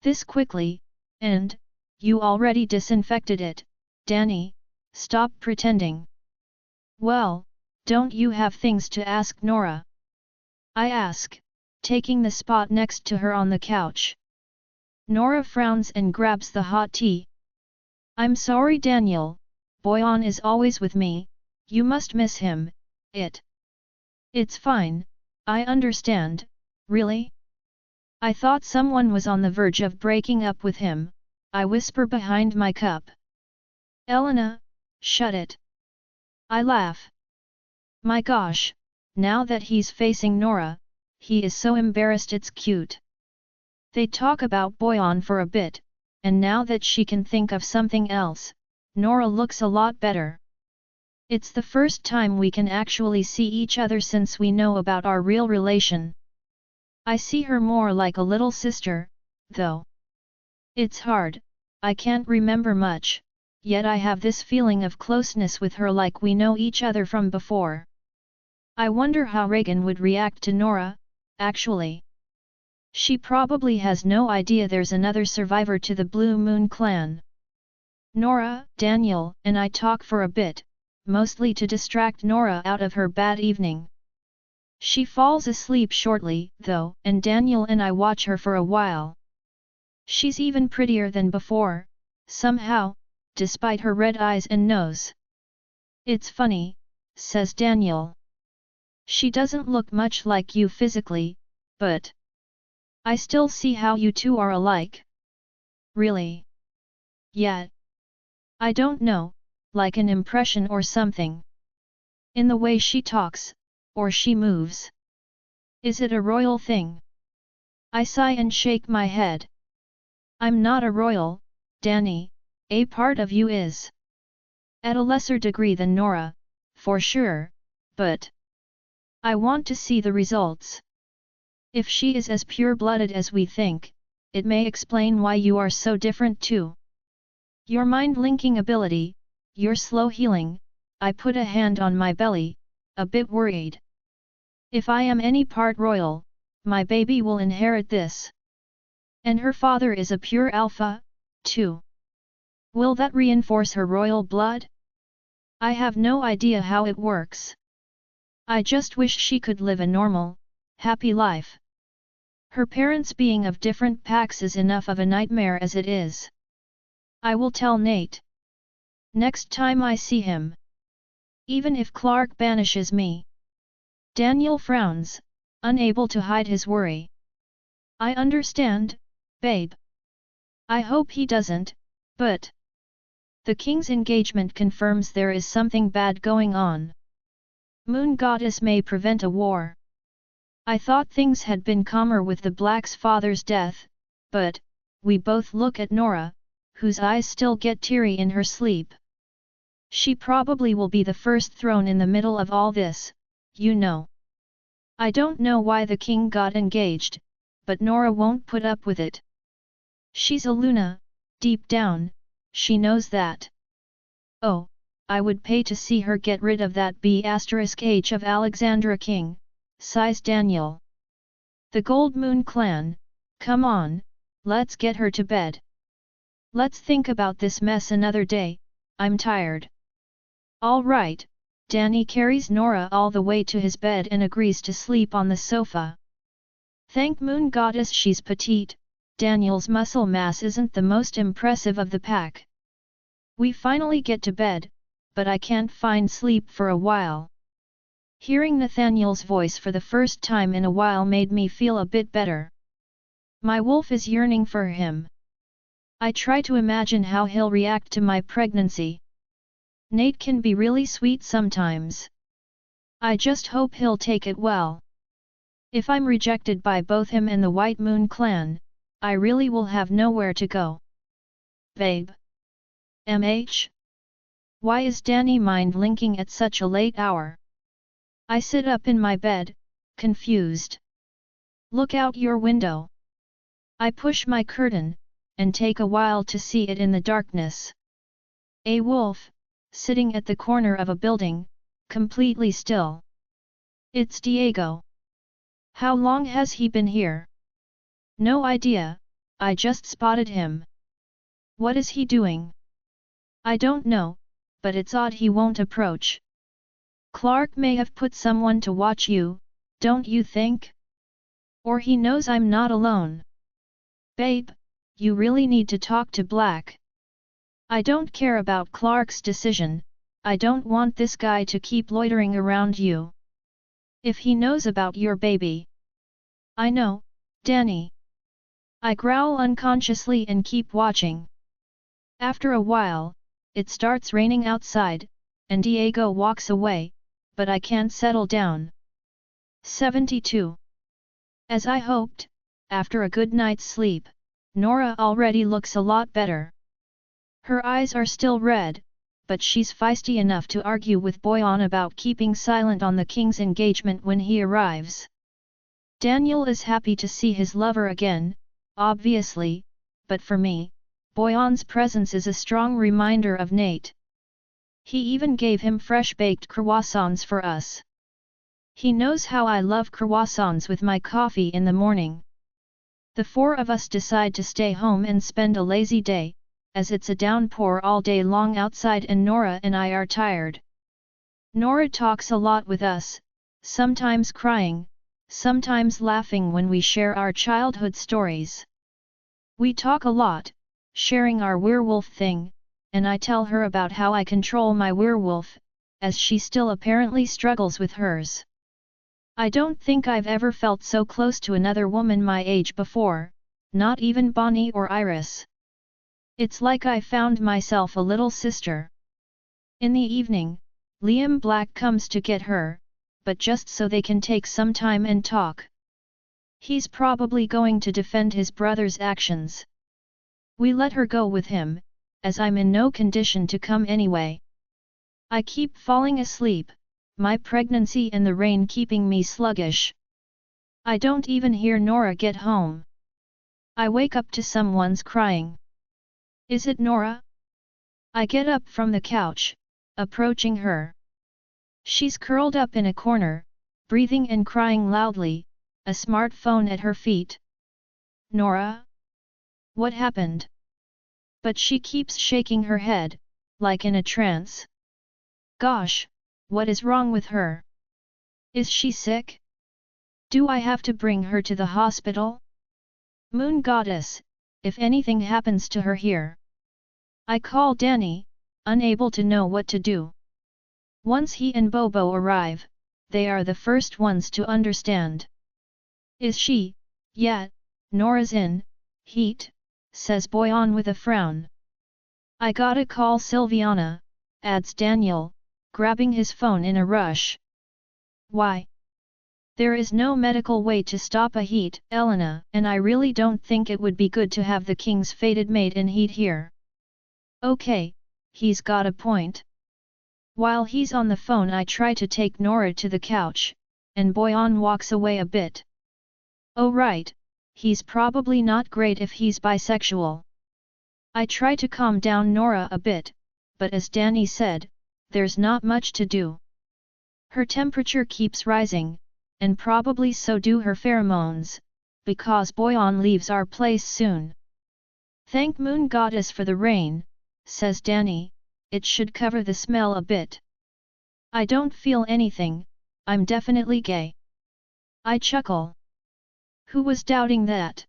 this quickly, and, You already disinfected it, Danny, stop pretending. Well, don't you have things to ask Nora? I ask, taking the spot next to her on the couch. Nora frowns and grabs the hot tea. I'm sorry Daniel, Boyan is always with me, you must miss him, It's fine, I understand, really? I thought someone was on the verge of breaking up with him, I whisper behind my cup. Elena, shut it. I laugh. My gosh, now that he's facing Nora, he is so embarrassed it's cute. They talk about Boyan for a bit, and now that she can think of something else, Nora looks a lot better. It's the first time we can actually see each other since we know about our real relation. I see her more like a little sister, though. It's hard, I can't remember much, yet I have this feeling of closeness with her like we know each other from before. I wonder how Reagan would react to Nora, actually. She probably has no idea there's another survivor to the Blue Moon clan. Nora, Daniel, and I talk for a bit, mostly to distract Nora out of her bad evening. She falls asleep shortly, though, and Daniel and I watch her for a while. She's even prettier than before, somehow, despite her red eyes and nose. It's funny, says Daniel. She doesn't look much like you physically, but I still see how you two are alike. Really? Yeah. I don't know, like an impression or something. In the way she talks, or she moves. Is it a royal thing? I sigh and shake my head. I'm not a royal, Danny, a part of you is. At a lesser degree than Nora, for sure, but I want to see the results. If she is as pure-blooded as we think, it may explain why you are so different too. Your mind-linking ability, your slow healing, I put a hand on my belly, a bit worried. If I am any part royal, my baby will inherit this. And her father is a pure alpha, too. Will that reinforce her royal blood? I have no idea how it works. I just wish she could live a normal, happy life. Her parents being of different packs is enough of a nightmare as it is. I will tell Nate. Next time I see him. Even if Clark banishes me. Daniel frowns, unable to hide his worry. I understand, babe. I hope he doesn't, but the king's engagement confirms there is something bad going on. Moon Goddess may prevent a war. I thought things had been calmer with the Black's father's death, but we both look at Nora, whose eyes still get teary in her sleep. She probably will be the first thrown in the middle of all this, you know. I don't know why the king got engaged, but Nora won't put up with it. She's a Luna, deep down, she knows that. Oh, I would pay to see her get rid of that B*H of Alexandra King, sighs Daniel. The Gold Moon clan, come on, let's get her to bed. Let's think about this mess another day, I'm tired. All right, Danny carries Nora all the way to his bed and agrees to sleep on the sofa. Thank Moon Goddess she's petite, Daniel's muscle mass isn't the most impressive of the pack. We finally get to bed, but I can't find sleep for a while. Hearing Nathaniel's voice for the first time in a while made me feel a bit better. My wolf is yearning for him. I try to imagine how he'll react to my pregnancy. Nate can be really sweet sometimes. I just hope he'll take it well. If I'm rejected by both him and the White Moon clan, I really will have nowhere to go. Babe. MH? Why is Danny mind-linking at such a late hour? I sit up in my bed, confused. Look out your window. I push my curtain, and take a while to see it in the darkness. A wolf, sitting at the corner of a building, completely still. It's Diego. How long has he been here? No idea, I just spotted him. What is he doing? I don't know, but it's odd he won't approach. Clark may have put someone to watch you, don't you think? Or he knows I'm not alone. Babe, you really need to talk to Black. I don't care about Clark's decision, I don't want this guy to keep loitering around you. If he knows about your baby. I know, Danny. I growl unconsciously and keep watching. After a while, it starts raining outside, and Diego walks away, but I can't settle down. 72. As I hoped, after a good night's sleep, Nora already looks a lot better. Her eyes are still red, but she's feisty enough to argue with Boyan about keeping silent on the king's engagement when he arrives. Daniel is happy to see his lover again, obviously, but for me, Boyan's presence is a strong reminder of Nate. He even gave him fresh-baked croissants for us. He knows how I love croissants with my coffee in the morning. The four of us decide to stay home and spend a lazy day, as it's a downpour all day long outside and Nora and I are tired. Nora talks a lot with us, sometimes crying, sometimes laughing when we share our childhood stories. We talk a lot, sharing our werewolf thing, and I tell her about how I control my werewolf, as she still apparently struggles with hers. I don't think I've ever felt so close to another woman my age before, not even Bonnie or Iris. It's like I found myself a little sister. In the evening, Liam Black comes to get her, but just so they can take some time and talk. He's probably going to defend his brother's actions. We let her go with him, as I'm in no condition to come anyway. I keep falling asleep, my pregnancy and the rain keeping me sluggish. I don't even hear Nora get home. I wake up to someone's crying. Is it Nora? I get up from the couch, approaching her. She's curled up in a corner, breathing and crying loudly, a smartphone at her feet. Nora? What happened? But she keeps shaking her head, like in a trance. Gosh, what is wrong with her? Is she sick? Do I have to bring her to the hospital? Moon Goddess, if anything happens to her here. I call Danny, unable to know what to do. Once he and Bobo arrive, they are the first ones to understand. Is she, yeah, Nora's in, heat, says Boyan with a frown. I gotta call Silviana, adds Daniel, grabbing his phone in a rush. Why? There is no medical way to stop a heat, Elena, and I really don't think it would be good to have the king's fated mate in heat here. Okay, he's got a point. While he's on the phone I try to take Nora to the couch, and Boyan walks away a bit. Oh right, he's probably not great if he's bisexual. I try to calm down Nora a bit, but as Danny said, there's not much to do. Her temperature keeps rising, and probably so do her pheromones, because Boyan leaves our place soon. Thank Moon Goddess for the rain, says Danny, it should cover the smell a bit. I don't feel anything, I'm definitely gay. I chuckle. Who was doubting that?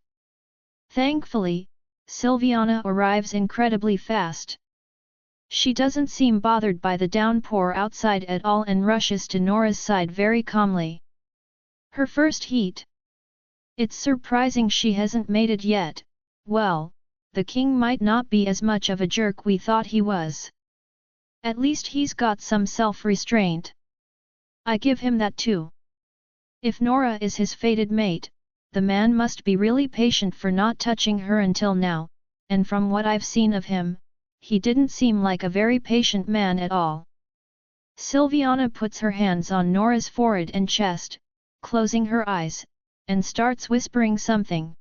Thankfully, Silviana arrives incredibly fast. She doesn't seem bothered by the downpour outside at all and rushes to Nora's side very calmly. Her first heat. It's surprising she hasn't made it yet. Well, the king might not be as much of a jerk we thought he was. At least he's got some self-restraint. I give him that too. If Nora is his fated mate, the man must be really patient for not touching her until now, and from what I've seen of him, he didn't seem like a very patient man at all. Silviana puts her hands on Nora's forehead and chest, closing her eyes, and starts whispering something.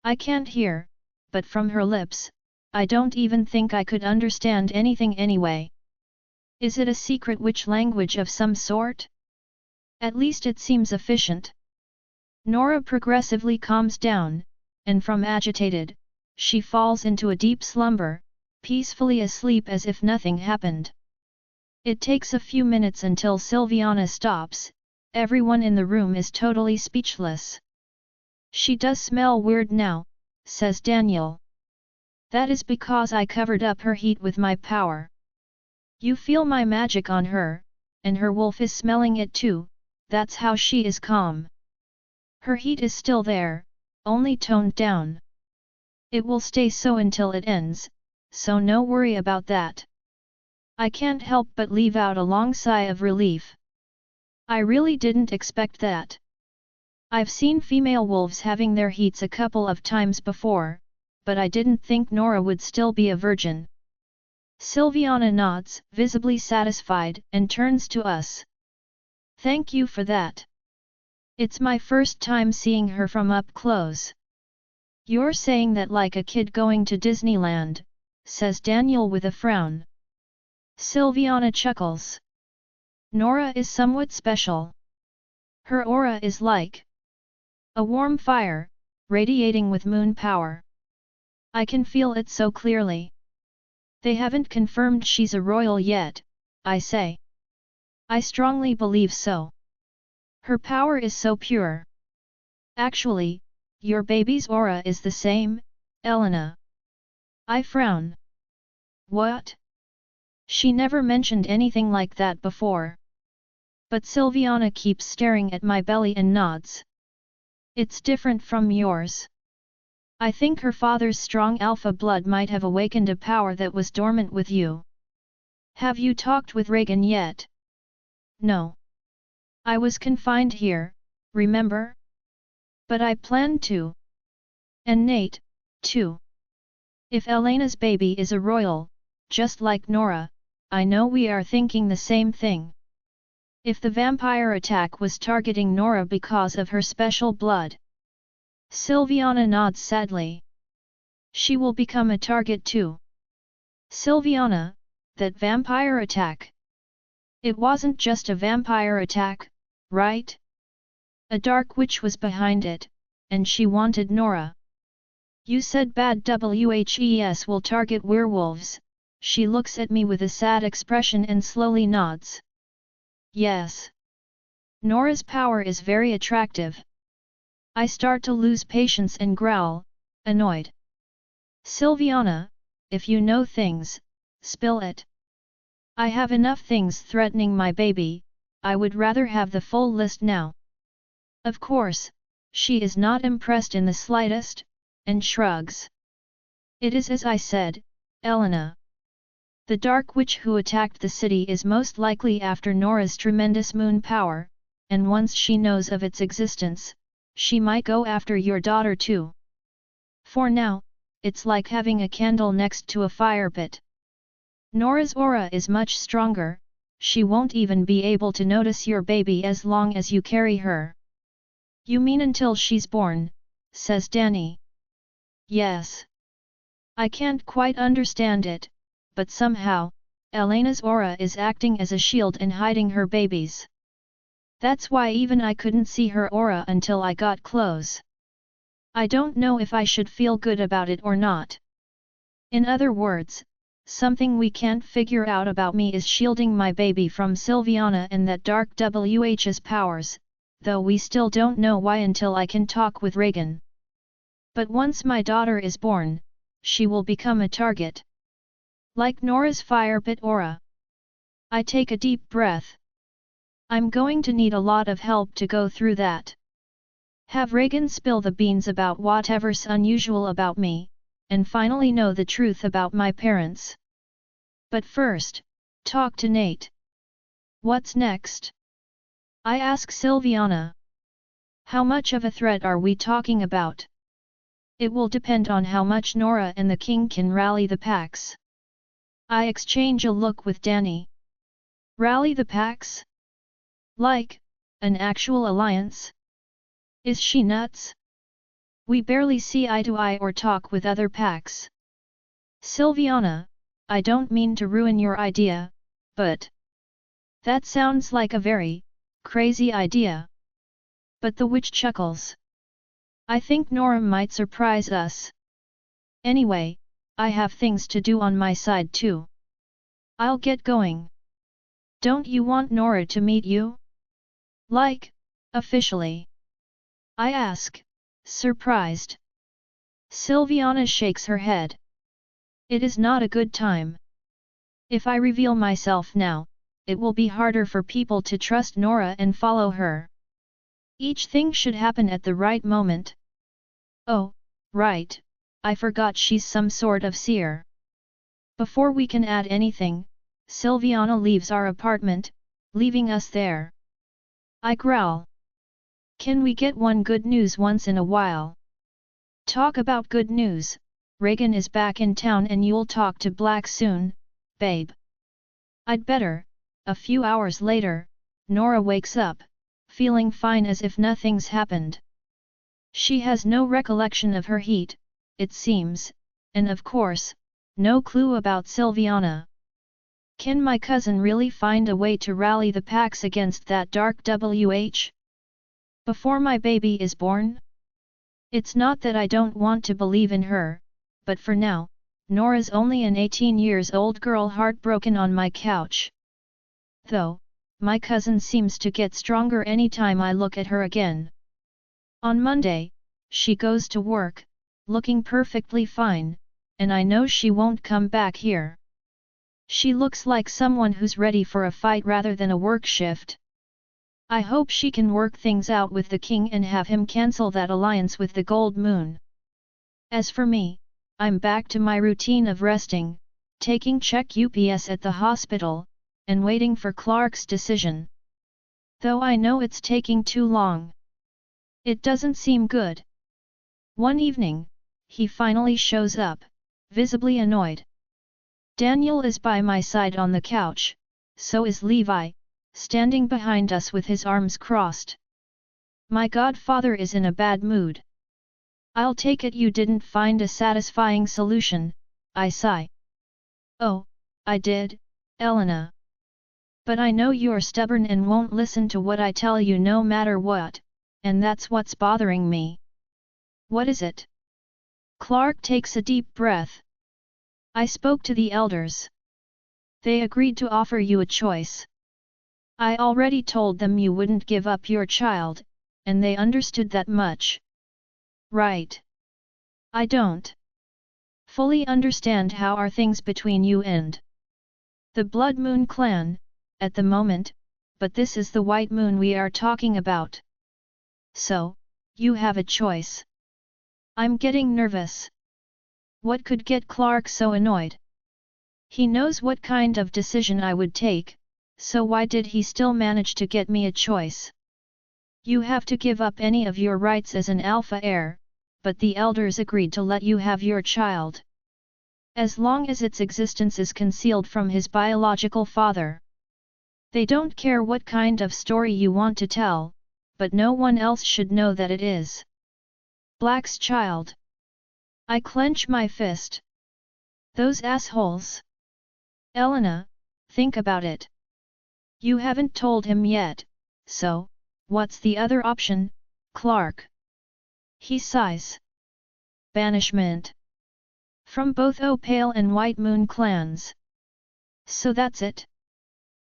I can't hear, but from her lips, I don't even think I could understand anything anyway. Is it a secret witch language of some sort? At least it seems efficient. Nora progressively calms down, and from agitated, she falls into a deep slumber, peacefully asleep as if nothing happened. It takes a few minutes until Silviana stops. Everyone in the room is totally speechless. She does smell weird now, says Daniel. That is because I covered up her heat with my power. You feel my magic on her, and her wolf is smelling it too, that's how she is calm. Her heat is still there, only toned down. It will stay so until it ends, so no worry about that. I can't help but leave out a long sigh of relief. I really didn't expect that. I've seen female wolves having their heats a couple of times before, but I didn't think Nora would still be a virgin. Silviana nods, visibly satisfied, and turns to us. Thank you for that. It's my first time seeing her from up close. You're saying that like a kid going to Disneyland, says Daniel with a frown. Silviana chuckles. Nora is somewhat special. Her aura is like a warm fire, radiating with moon power. I can feel it so clearly. They haven't confirmed she's a royal yet, I say. I strongly believe so. Her power is so pure. Actually, your baby's aura is the same, Elena. I frown. What? She never mentioned anything like that before. But Silviana keeps staring at my belly and nods. It's different from yours. I think her father's strong alpha blood might have awakened a power that was dormant with you. Have you talked with Reagan yet? No. I was confined here, remember? But I planned to. And Nate, too. If Elena's baby is a royal, just like Nora, I know we are thinking the same thing. If the vampire attack was targeting Nora because of her special blood. Silviana nods sadly. She will become a target too. Silviana, that vampire attack. It wasn't just a vampire attack, right? A dark witch was behind it, and she wanted Nora. You said bad WHES will target werewolves. She looks at me with a sad expression and slowly nods. Yes. Nora's power is very attractive. I start to lose patience and growl, annoyed. Silviana, if you know things, spill it. I have enough things threatening my baby, I would rather have the full list now. Of course, she is not impressed in the slightest, and shrugs. It is as I said, Elena. The dark witch who attacked the city is most likely after Nora's tremendous moon power, and once she knows of its existence, she might go after your daughter too. For now, it's like having a candle next to a fire pit. Nora's aura is much stronger, she won't even be able to notice your baby as long as you carry her. You mean until she's born, says Danny. Yes. I can't quite understand it, but somehow, Elena's aura is acting as a shield and hiding her babies. That's why even I couldn't see her aura until I got close. I don't know if I should feel good about it or not. In other words, something we can't figure out about me is shielding my baby from Silviana and that dark WH's powers, though we still don't know why until I can talk with Reagan. But once my daughter is born, she will become a target. Like Nora's fire pit aura. I take a deep breath. I'm going to need a lot of help to go through that. Have Reagan spill the beans about whatever's unusual about me, and finally know the truth about my parents. But first, talk to Nate. What's next? I ask Silviana. How much of a threat are we talking about? It will depend on how much Nora and the king can rally the packs. I exchange a look with Danny. Rally the packs? Like, an actual alliance? Is she nuts? We barely see eye to eye or talk with other packs. Silviana, I don't mean to ruin your idea, but that sounds like a very crazy idea. But the witch chuckles. I think Nora might surprise us. Anyway, I have things to do on my side too. I'll get going. Don't you want Nora to meet you? Like, officially? I ask, surprised. Silviana shakes her head. It is not a good time. If I reveal myself now, it will be harder for people to trust Nora and follow her. Each thing should happen at the right moment. Oh, right, I forgot she's some sort of seer. Before we can add anything, Silviana leaves our apartment, leaving us there. I growl. Can we get one good news once in a while? Talk about good news, Reagan is back in town and you'll talk to Black soon, babe. I'd better. A few hours later, Nora wakes up, feeling fine as if nothing's happened. She has no recollection of her heat, it seems, and of course, no clue about Silviana. Can my cousin really find a way to rally the packs against that dark witch? Before my baby is born? It's not that I don't want to believe in her, but for now, Nora's only an 18-year-old girl heartbroken on my couch. Though, my cousin seems to get stronger anytime I look at her again. On Monday, she goes to work, looking perfectly fine, and I know she won't come back here. She looks like someone who's ready for a fight rather than a work shift. I hope she can work things out with the king and have him cancel that alliance with the Gold Moon. As for me, I'm back to my routine of resting, taking check UPS at the hospital, and waiting for Clark's decision. Though I know it's taking too long. It doesn't seem good. One evening, he finally shows up, visibly annoyed. Daniel is by my side on the couch, so is Levi, standing behind us with his arms crossed. My godfather is in a bad mood. I'll take it you didn't find a satisfying solution, I sigh. Oh, I did, Elena. But I know you're stubborn and won't listen to what I tell you no matter what, and that's what's bothering me. What is it? Clark takes a deep breath. I spoke to the elders. They agreed to offer you a choice. I already told them you wouldn't give up your child, and they understood that much. Right. I don't fully understand how are things between you and the Blood Moon clan, at the moment, but this is the White Moon we are talking about. So, you have a choice. I'm getting nervous. What could get Clark so annoyed? He knows what kind of decision I would take, so why did he still manage to get me a choice? You have to give up any of your rights as an alpha heir, but the elders agreed to let you have your child. As long as its existence is concealed from his biological father. They don't care what kind of story you want to tell, but no one else should know that it is Black's child. I clench my fist. Those assholes. Elena, think about it. You haven't told him yet, so, what's the other option, Clark? He sighs. Banishment. From both Opale and White Moon clans. So that's it.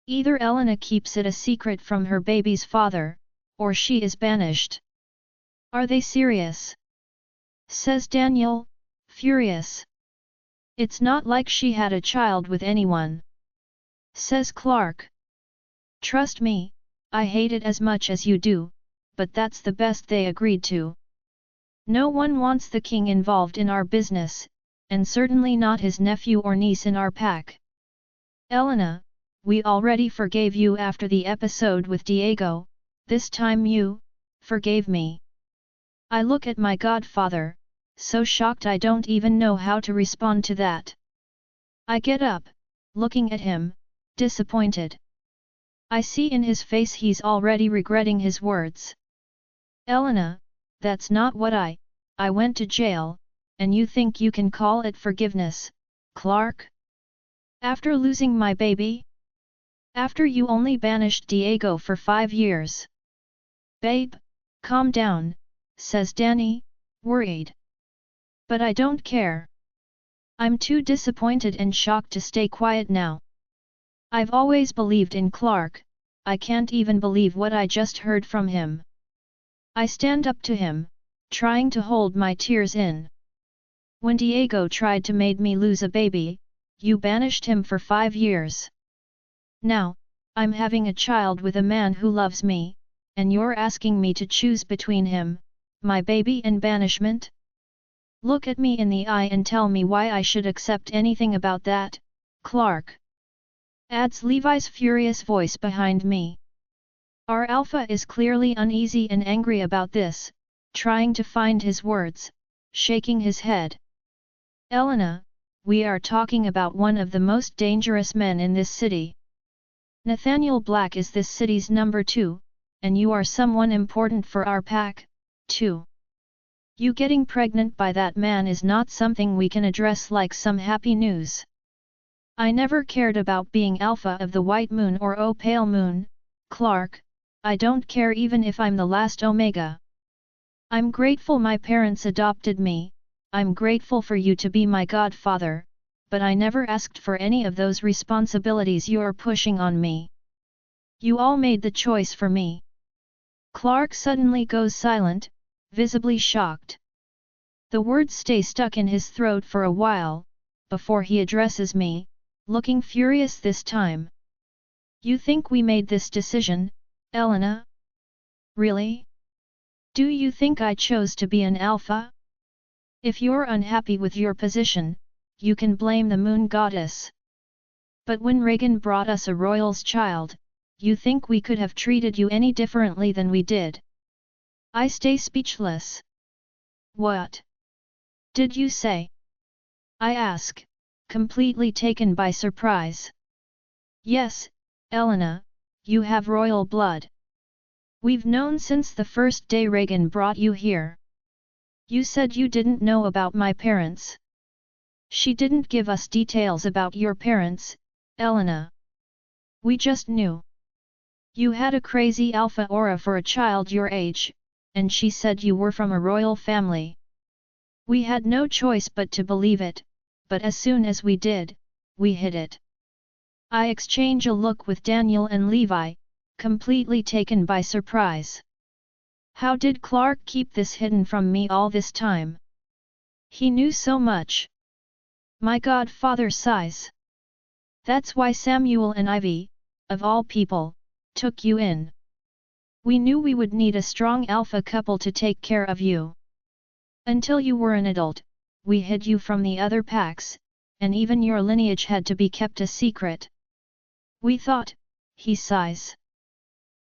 Either Elena keeps it a secret from her baby's father, or she is banished. Are they serious? Says Daniel, furious. It's not like she had a child with anyone. Says Clark. Trust me, I hate it as much as you do, but that's the best they agreed to. No one wants the king involved in our business, and certainly not his nephew or niece in our pack. Elena, we already forgave you after the episode with Diego, this time you forgave me. I look at my godfather, so shocked I don't even know how to respond to that. I get up, looking at him, disappointed. I see in his face he's already regretting his words. Elena, that's not what I went to jail, and you think you can call it forgiveness, Clark? After losing my baby? After you only banished Diego for 5 years? Babe, calm down, says Danny, worried. But I don't care. I'm too disappointed and shocked to stay quiet now. I've always believed in Clark, I can't even believe what I just heard from him. I stand up to him, trying to hold my tears in. When Diego tried to make me lose a baby, you banished him for 5 years. Now, I'm having a child with a man who loves me, and you're asking me to choose between him, my baby and banishment? Look at me in the eye and tell me why I should accept anything about that, Clark. Adds Levi's furious voice behind me. Our alpha is clearly uneasy and angry about this, trying to find his words, shaking his head. Elena, we are talking about one of the most dangerous men in this city. Nathaniel Black is this city's number 2, and you are someone important for our pack, too. You getting pregnant by that man is not something we can address like some happy news. I never cared about being alpha of the White Moon or O Pale Moon, Clark. I don't care even if I'm the last Omega. I'm grateful my parents adopted me, I'm grateful for you to be my godfather, but I never asked for any of those responsibilities you're pushing on me. You all made the choice for me. Clark suddenly goes silent, visibly shocked. The words stay stuck in his throat for a while, before he addresses me, looking furious this time. You think we made this decision, Elena? Really? Do you think I chose to be an alpha? If you're unhappy with your position, you can blame the moon goddess. But when Reagan brought us a royal's child, you think we could have treated you any differently than we did? I stay speechless. What did you say? I ask, completely taken by surprise. Yes, Elena, you have royal blood. We've known since the first day Reagan brought you here. You said you didn't know about my parents. She didn't give us details about your parents, Elena. We just knew. You had a crazy alpha aura for a child your age, and she said you were from a royal family. We had no choice but to believe it, but as soon as we did, we hid it. I exchange a look with Daniel and Levi, completely taken by surprise. How did Clark keep this hidden from me all this time? He knew so much. My godfather sighs. That's why Samuel and Ivy, of all people, took you in. We knew we would need a strong alpha couple to take care of you. Until you were an adult, we hid you from the other packs, and even your lineage had to be kept a secret. We thought, he sighs.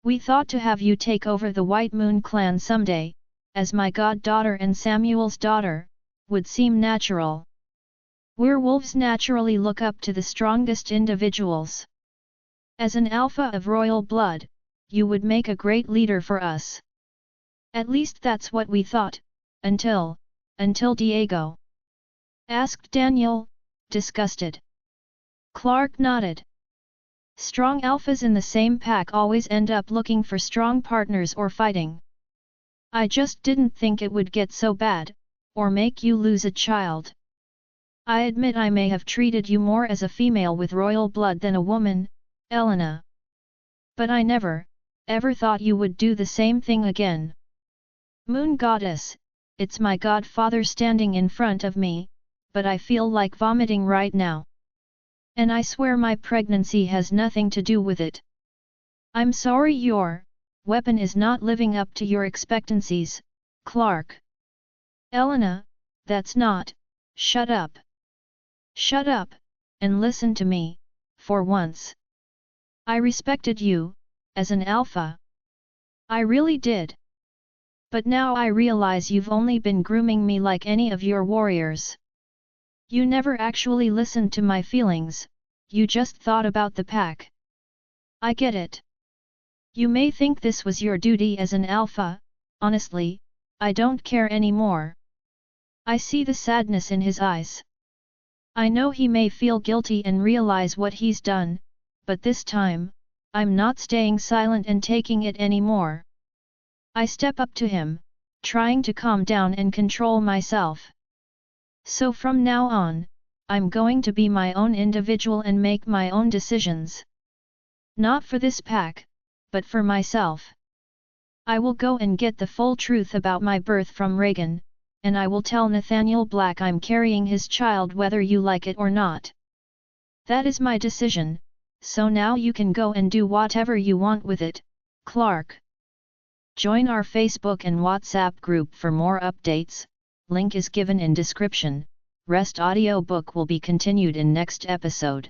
We thought to have you take over the White Moon clan someday, as my goddaughter and Samuel's daughter, would seem natural. Werewolves naturally look up to the strongest individuals. As an alpha of royal blood, you would make a great leader for us. At least that's what we thought, until Diego asked Daniel, disgusted. Clark nodded. Strong alphas in the same pack always end up looking for strong partners or fighting. I just didn't think it would get so bad, or make you lose a child. I admit I may have treated you more as a female with royal blood than a woman, Elena. But I never, ever thought you would do the same thing again. Moon Goddess, it's my godfather standing in front of me, but I feel like vomiting right now. And I swear my pregnancy has nothing to do with it. I'm sorry your weapon is not living up to your expectancies, Clark. Elena, that's not. Shut up. Shut up, and listen to me, for once. I respected you, as an alpha. I really did. But now I realize you've only been grooming me like any of your warriors. You never actually listened to my feelings, you just thought about the pack. I get it. You may think this was your duty as an alpha, honestly, I don't care anymore. I see the sadness in his eyes. I know he may feel guilty and realize what he's done, but this time, I'm not staying silent and taking it anymore. I step up to him, trying to calm down and control myself. So from now on, I'm going to be my own individual and make my own decisions. Not for this pack, but for myself. I will go and get the full truth about my birth from Reagan, and I will tell Nathaniel Black I'm carrying his child whether you like it or not. That is my decision, so now you can go and do whatever you want with it, Clark. Join our Facebook and WhatsApp group for more updates, link is given in description. Rest audiobook will be continued in next episode.